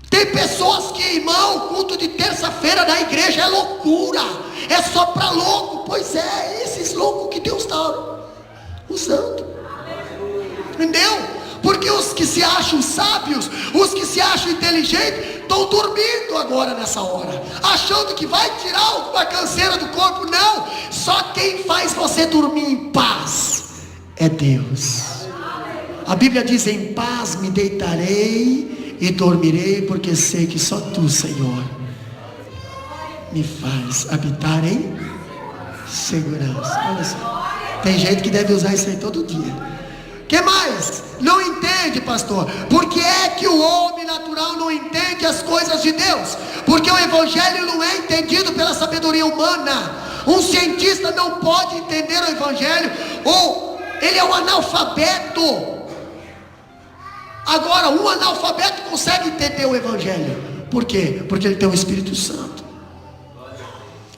Tem pessoas que, irmão, o culto de terça-feira na igreja é loucura, é só para louco. Pois é, esses loucos que Deus está usando. Entendeu? Porque os que se acham sábios, os que se acham inteligentes, estão dormindo agora nessa hora, achando que vai tirar alguma canseira do corpo. Não, só quem faz você dormir em paz é Deus. A Bíblia diz: em paz me deitarei e dormirei, porque sei que só Tu, Senhor, me faz habitar em segurança. Olha só, tem gente que deve usar isso aí todo dia. Que mais? Não entende, pastor. Por que é que o homem natural não entende as coisas de Deus? Porque o Evangelho não é entendido pela sabedoria humana. Um cientista não pode entender o Evangelho, ou ele é um analfabeto. Agora, um analfabeto consegue entender o Evangelho. Por quê? Porque ele tem o Espírito Santo.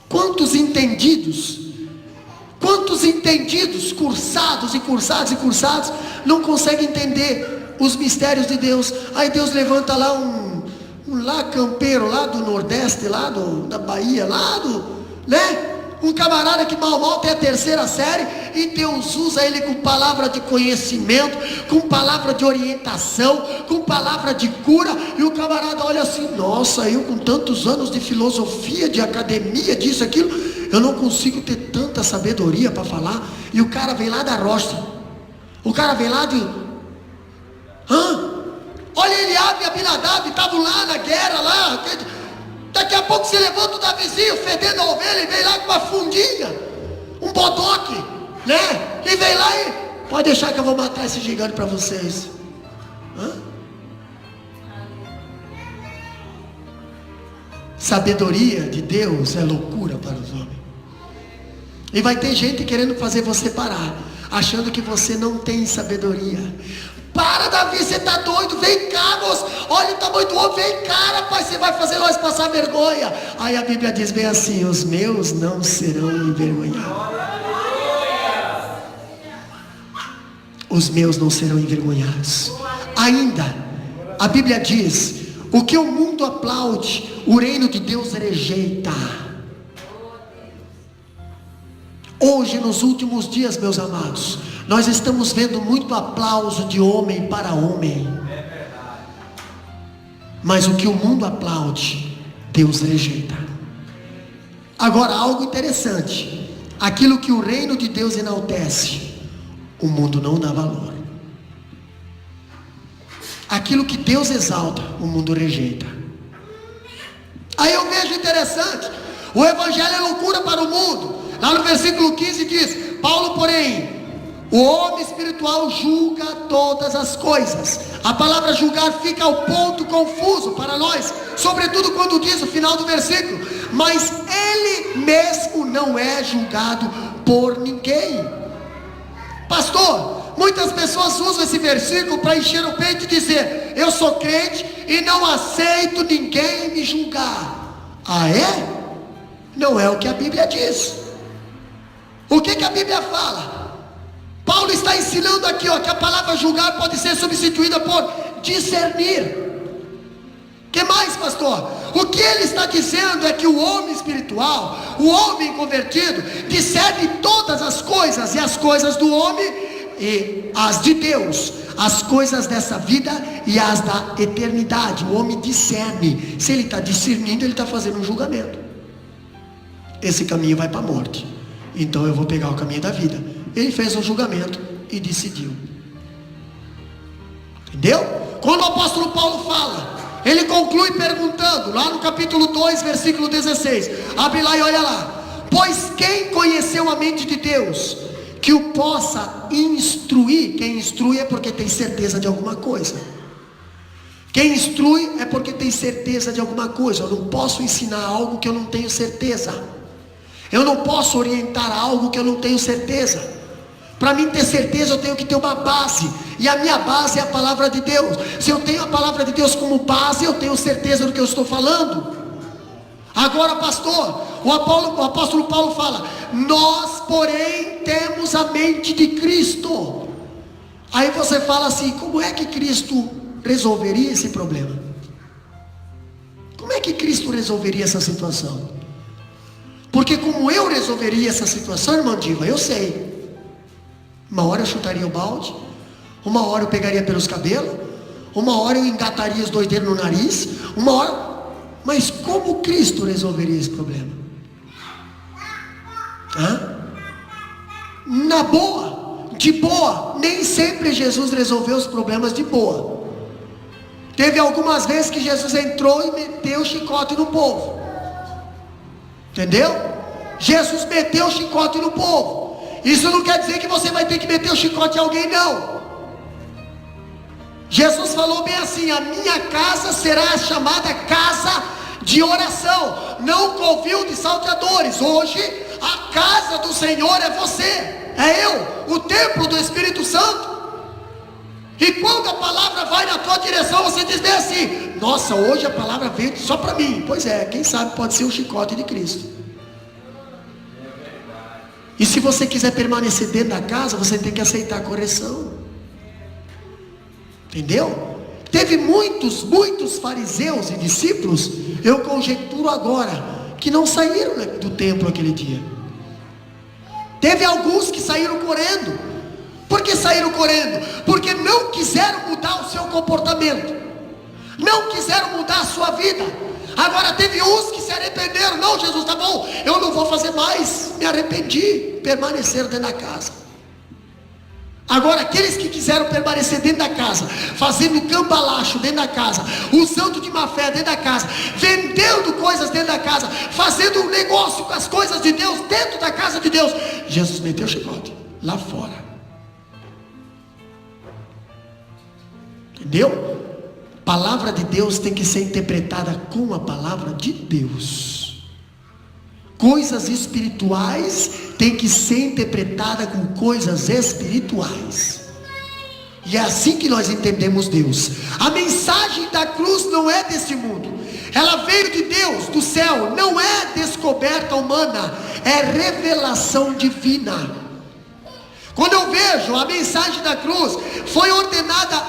Quantos entendidos, cursados e cursados, não conseguem entender os mistérios de Deus? Aí Deus levanta lá um campeiro lá do Nordeste, lá da Bahia, né? Um camarada que mal tem a terceira série, e Deus usa ele com palavra de conhecimento, com palavra de orientação, com palavra de cura. E o camarada olha assim: nossa, eu com tantos anos de filosofia, de academia, disso, aquilo, eu não consigo ter tanta sabedoria para falar. E o cara vem lá da roça, o cara vem lá de... Olha, Eliabe e Abinadab estavam lá na guerra, lá... Daqui a pouco se levanta o Davizinho fedendo a ovelha e vem lá com uma fundinha, um bodoque, né? E vem lá e... pode deixar que eu vou matar esse gigante para vocês. Sabedoria de Deus é loucura para os homens. E vai ter gente querendo fazer você parar. achando que você não tem sabedoria. Para, Davi, você está doido? Vem cá, moço, olha o tamanho do homem, vem cá, rapaz, você vai fazer nós passar vergonha. Aí a Bíblia diz bem assim: os meus não serão envergonhados. Os meus não serão envergonhados. Ainda, a Bíblia diz: o que o mundo aplaude, o reino de Deus rejeita. Hoje, nos últimos dias, meus amados, nós estamos vendo muito aplauso de homem para homem. Mas o que o mundo aplaude, Deus rejeita. Agora, algo interessante: aquilo que o reino de Deus enaltece, o mundo não dá valor. Aquilo que Deus exalta, o mundo rejeita. Aí eu vejo interessante: o evangelho é loucura para o mundo. Lá no versículo 15 diz: Paulo, porém, o homem espiritual julga todas as coisas. A palavra julgar fica ao ponto confuso para nós, sobretudo quando diz o final do versículo: mas ele mesmo não é julgado por ninguém. Pastor, muitas pessoas usam esse versículo para encher o peito e dizer: eu sou crente e não aceito ninguém me julgar. Ah, é? Não é o que a Bíblia diz. O que a Bíblia fala? Paulo está ensinando aqui, ó, que a palavra julgar pode ser substituída por discernir. Que mais, pastor? O que ele está dizendo é que o homem espiritual, o homem convertido, discerne todas as coisas, e as coisas do homem e as de Deus, as coisas dessa vida e as da eternidade. O homem discerne. Se ele está discernindo, ele está fazendo um julgamento. Esse caminho vai para a morte, então eu vou pegar o caminho da vida. Ele fez um julgamento e decidiu. Entendeu? Quando o apóstolo Paulo fala, ele conclui perguntando, lá no capítulo 2, versículo 16. Abre lá e olha lá: pois quem conheceu a mente de Deus, que o possa instruir? Quem instrui é porque tem certeza de alguma coisa. Quem instrui é porque tem certeza de alguma coisa. Eu não posso ensinar algo que eu não tenho certeza. Eu não posso orientar algo que eu não tenho certeza. Para mim ter certeza, eu tenho que ter uma base, e a minha base é a palavra de Deus. Se eu tenho a palavra de Deus como base, eu tenho certeza do que eu estou falando. Agora, pastor, o apóstolo Paulo fala: nós, porém, temos a mente de Cristo. Aí você fala assim: como é que Cristo resolveria esse problema? Como é que Cristo resolveria essa situação? Porque como eu resolveria essa situação, irmão Diva, eu sei. Uma hora eu chutaria o balde, uma hora eu pegaria pelos cabelos, uma hora eu engataria os dois dedos no nariz, uma hora... Mas como Cristo resolveria esse problema? Na boa, de boa. Nem sempre Jesus resolveu os problemas de boa. Teve algumas vezes que Jesus entrou e meteu o chicote no povo. Entendeu? Jesus meteu o chicote no povo. Isso não quer dizer que você vai ter que meter o chicote em alguém, não. Jesus falou bem assim: a minha casa será chamada casa de oração, não covil de salteadores. Hoje a casa do Senhor é você, é eu, o templo do Espírito Santo. E quando a palavra vai na tua direção, você diz bem assim: nossa, hoje a palavra veio só para mim. Pois é, quem sabe pode ser o chicote de Cristo. E se você quiser permanecer dentro da casa, você tem que aceitar a correção. Entendeu? Teve muitos fariseus e discípulos, eu conjecturo agora, que não saíram do templo aquele dia. Teve alguns que saíram correndo. Por que saíram correndo? Porque não quiseram mudar o seu comportamento, não quiseram mudar a sua vida. Agora teve uns que se arrependeram: não, Jesus, tá bom, eu não vou fazer mais, me arrependi. Permaneceram dentro da casa. Agora aqueles que quiseram permanecer dentro da casa, fazendo cambalacho dentro da casa, usando de má fé dentro da casa, vendendo coisas dentro da casa, fazendo um negócio com as coisas de Deus dentro da casa de Deus, Jesus meteu o chicote lá fora. Entendeu? Palavra de Deus tem que ser interpretada com a palavra de Deus. Coisas espirituais tem que ser interpretada com coisas espirituais. E é assim que nós entendemos Deus. A mensagem da cruz não é desse mundo. Ela veio de Deus, do céu. Não é descoberta humana, é revelação divina. Quando eu vejo a mensagem da cruz, foi ordenada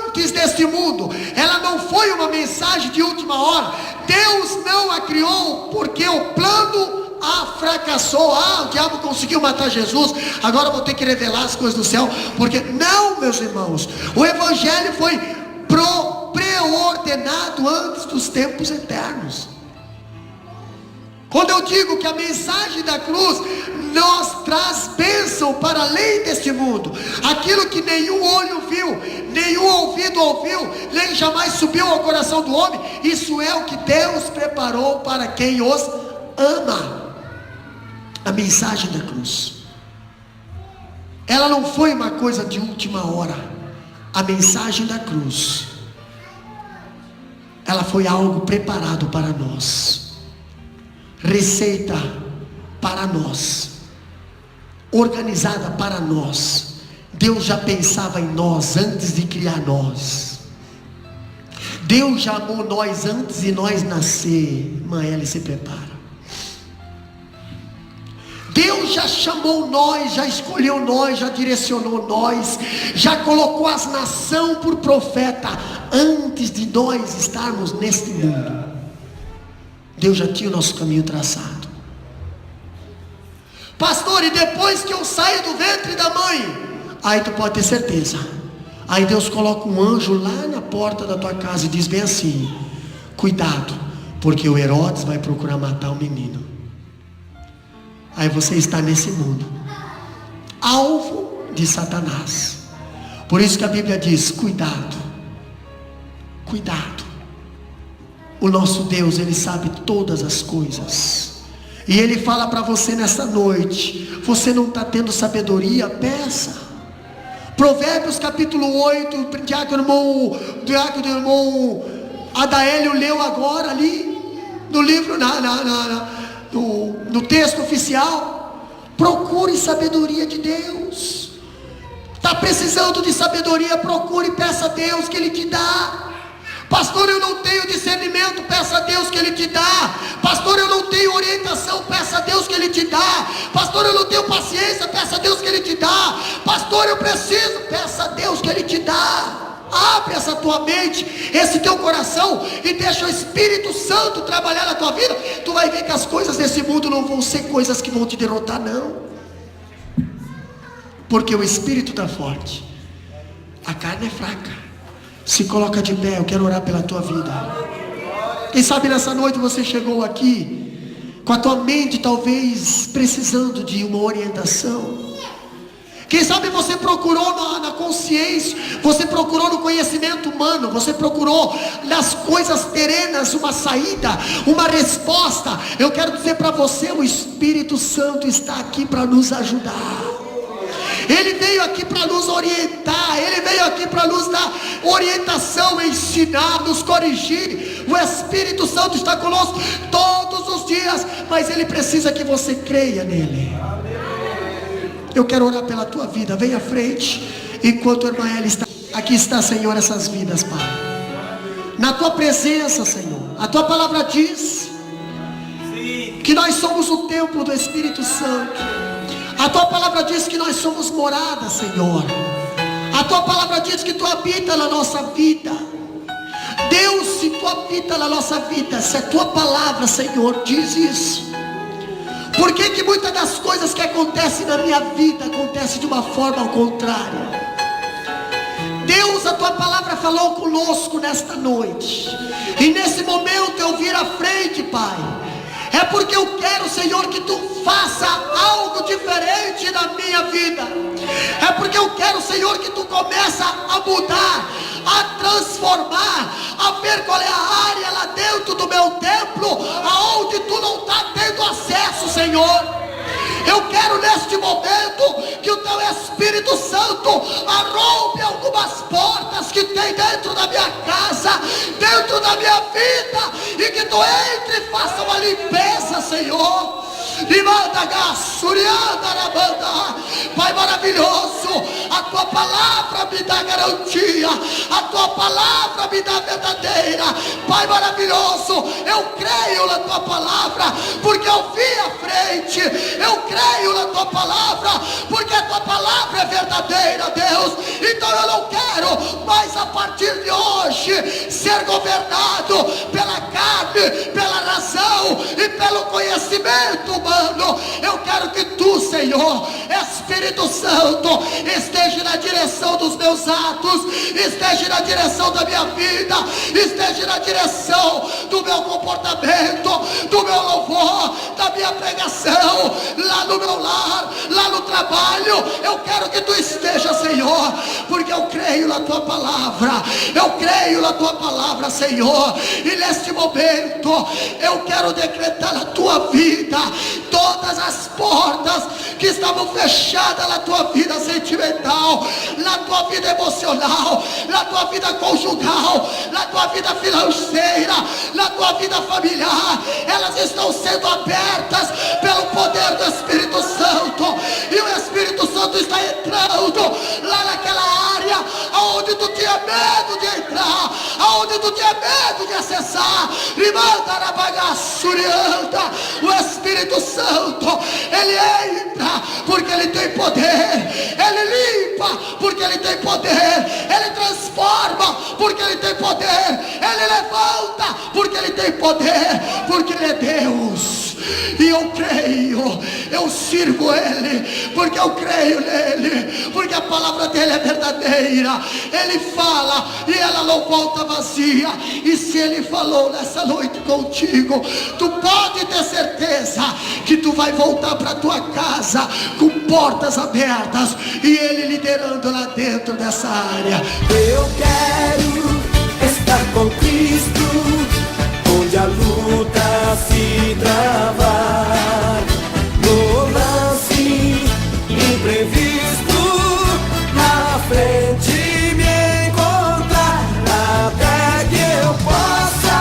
antes deste mundo. Ela não foi uma mensagem de última hora. Deus não a criou porque o plano fracassou. O diabo conseguiu matar Jesus, agora eu vou ter que revelar as coisas do céu. Porque não, meus irmãos, o evangelho foi preordenado antes dos tempos eternos. Quando eu digo que a mensagem da cruz nos traz bênção para além deste mundo, aquilo que nenhum olho viu, nenhum ouvido ouviu, nem jamais subiu ao coração do homem, isso é o que Deus preparou para quem os ama. A mensagem da cruz, ela não foi uma coisa de última hora. A mensagem da cruz, ela foi algo preparado para nós, receita para nós, organizada para nós. Deus já pensava em nós antes de criar nós. Deus já amou nós antes de nós nascer. Irmã Eli, se prepara. Deus já chamou nós, já escolheu nós, já direcionou nós, já colocou as nações por profeta antes de nós estarmos neste mundo. Deus já tinha o nosso caminho traçado. Pastor, e depois que eu saio do ventre da mãe? Aí tu pode ter certeza. Aí Deus coloca um anjo lá na porta da tua casa e diz bem assim: cuidado, porque o Herodes vai procurar matar o menino. Aí você está nesse mundo, alvo de Satanás. Por isso que a Bíblia diz: cuidado, cuidado. O nosso Deus, Ele sabe todas as coisas. E Ele fala para você nessa noite: você não está tendo sabedoria? Peça. Provérbios capítulo 8, o diácono irmão Adaélio leu agora ali, no livro, no texto oficial. Procure sabedoria de Deus. Está precisando de sabedoria? Procure e peça a Deus que Ele te dá. Pastor, eu não tenho discernimento, peça a Deus que Ele te dá. Pastor, eu não tenho orientação, peça a Deus que Ele te dá. Pastor, eu não tenho paciência, peça a Deus que Ele te dá. Pastor, eu preciso, peça a Deus que Ele te dá. Abre essa tua mente, esse teu coração, e deixa o Espírito Santo trabalhar na tua vida. Tu vai ver que as coisas desse mundo não vão ser coisas que vão te derrotar, não. Porque o Espírito está forte, a carne é fraca. Se coloca de pé, eu quero orar pela tua vida. Quem sabe nessa noite você chegou aqui com a tua mente talvez precisando de uma orientação. Quem sabe você procurou na consciência, você procurou no conhecimento humano, você procurou nas coisas terrenas uma saída, uma resposta. Eu quero dizer para você: o Espírito Santo está aqui para nos ajudar. Ele veio aqui para nos orientar, Ele veio aqui para nos dar orientação, ensinar, nos corrigir. O Espírito Santo está conosco todos os dias, mas Ele precisa que você creia nele. Eu quero orar pela tua vida. Vem à frente, enquanto a irmã Eli está aqui. Está, Senhor, essas vidas, Pai, na tua presença, Senhor. A tua palavra diz que nós somos o templo do Espírito Santo. A tua palavra diz que nós somos morada, Senhor. A tua palavra diz que tu habita na nossa vida. Deus, se tu habita na nossa vida, se a tua palavra, Senhor, diz isso, por que que muitas das coisas que acontecem na minha vida acontecem de uma forma ao contrário? Deus, a tua palavra falou conosco nesta noite, e nesse momento eu vir à frente, Pai, é porque eu quero, Senhor, que tu faça algo diferente na minha vida. É porque eu quero, Senhor, que tu começa a mudar, a transformar, a ver qual é a área lá dentro do meu templo aonde tu não está tendo acesso, Senhor. Eu quero neste momento que o teu Espírito Santo arrompe algumas portas que tem dentro da minha casa, dentro da minha vida, e que tu entre e faça uma limpeza, Senhor. Pai maravilhoso, a tua palavra me dá garantia, a tua palavra me dá verdadeira. Pai maravilhoso, eu creio na tua palavra, porque eu vi à frente. Eu creio na tua palavra, porque a tua palavra é verdadeira, Deus. Então eu não quero mais, a partir de hoje, ser governado pela carne, pela razão e pelo conhecimento humano. Eu quero que tu, Senhor, Espírito Santo, esteja na direção dos meus atos, esteja na direção da minha vida, esteja na direção do meu comportamento, do meu louvor, da minha pregação, lá no meu lar, lá no trabalho. Eu quero que tu esteja, Senhor, porque eu creio na tua palavra, eu creio na tua palavra, Senhor. E neste momento eu quero decretar na tua vida todas as portas que estavam fechadas na tua vida sentimental, na tua vida emocional, na tua vida conjugal, na tua vida financeira, na tua vida familiar. Elas estão sendo abertas pelo poder do Espírito Santo, e o Espírito Santo está entrando lá naquela área aonde tu tinha medo de entrar, aonde tu tinha medo de acessar. O Espírito Santo, ele entra porque ele tem poder, ele limpa porque ele tem poder, ele transforma porque ele tem poder, ele levanta porque ele tem poder, porque ele é Deus. E eu creio, eu sirvo Ele, porque eu creio nele, porque a palavra dele é verdadeira. Ele fala e ela não volta vazia. E se ele falou nessa noite contigo, tu pode ter certeza que tu vai voltar para tua casa com portas abertas, e ele liderando lá dentro dessa área. Eu quero estar com Cristo, onde a luta se travar, no lance imprevisto, na frente me encontrar, até que eu possa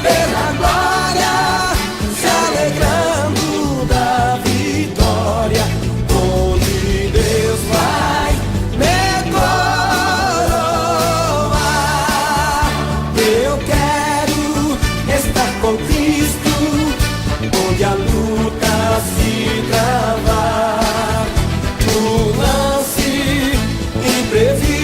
ver a glória, se alegrando da vitória, onde Deus vai me coroar. Eu quero estar com Cristo, onde a luta se travar, no lance imprevisto.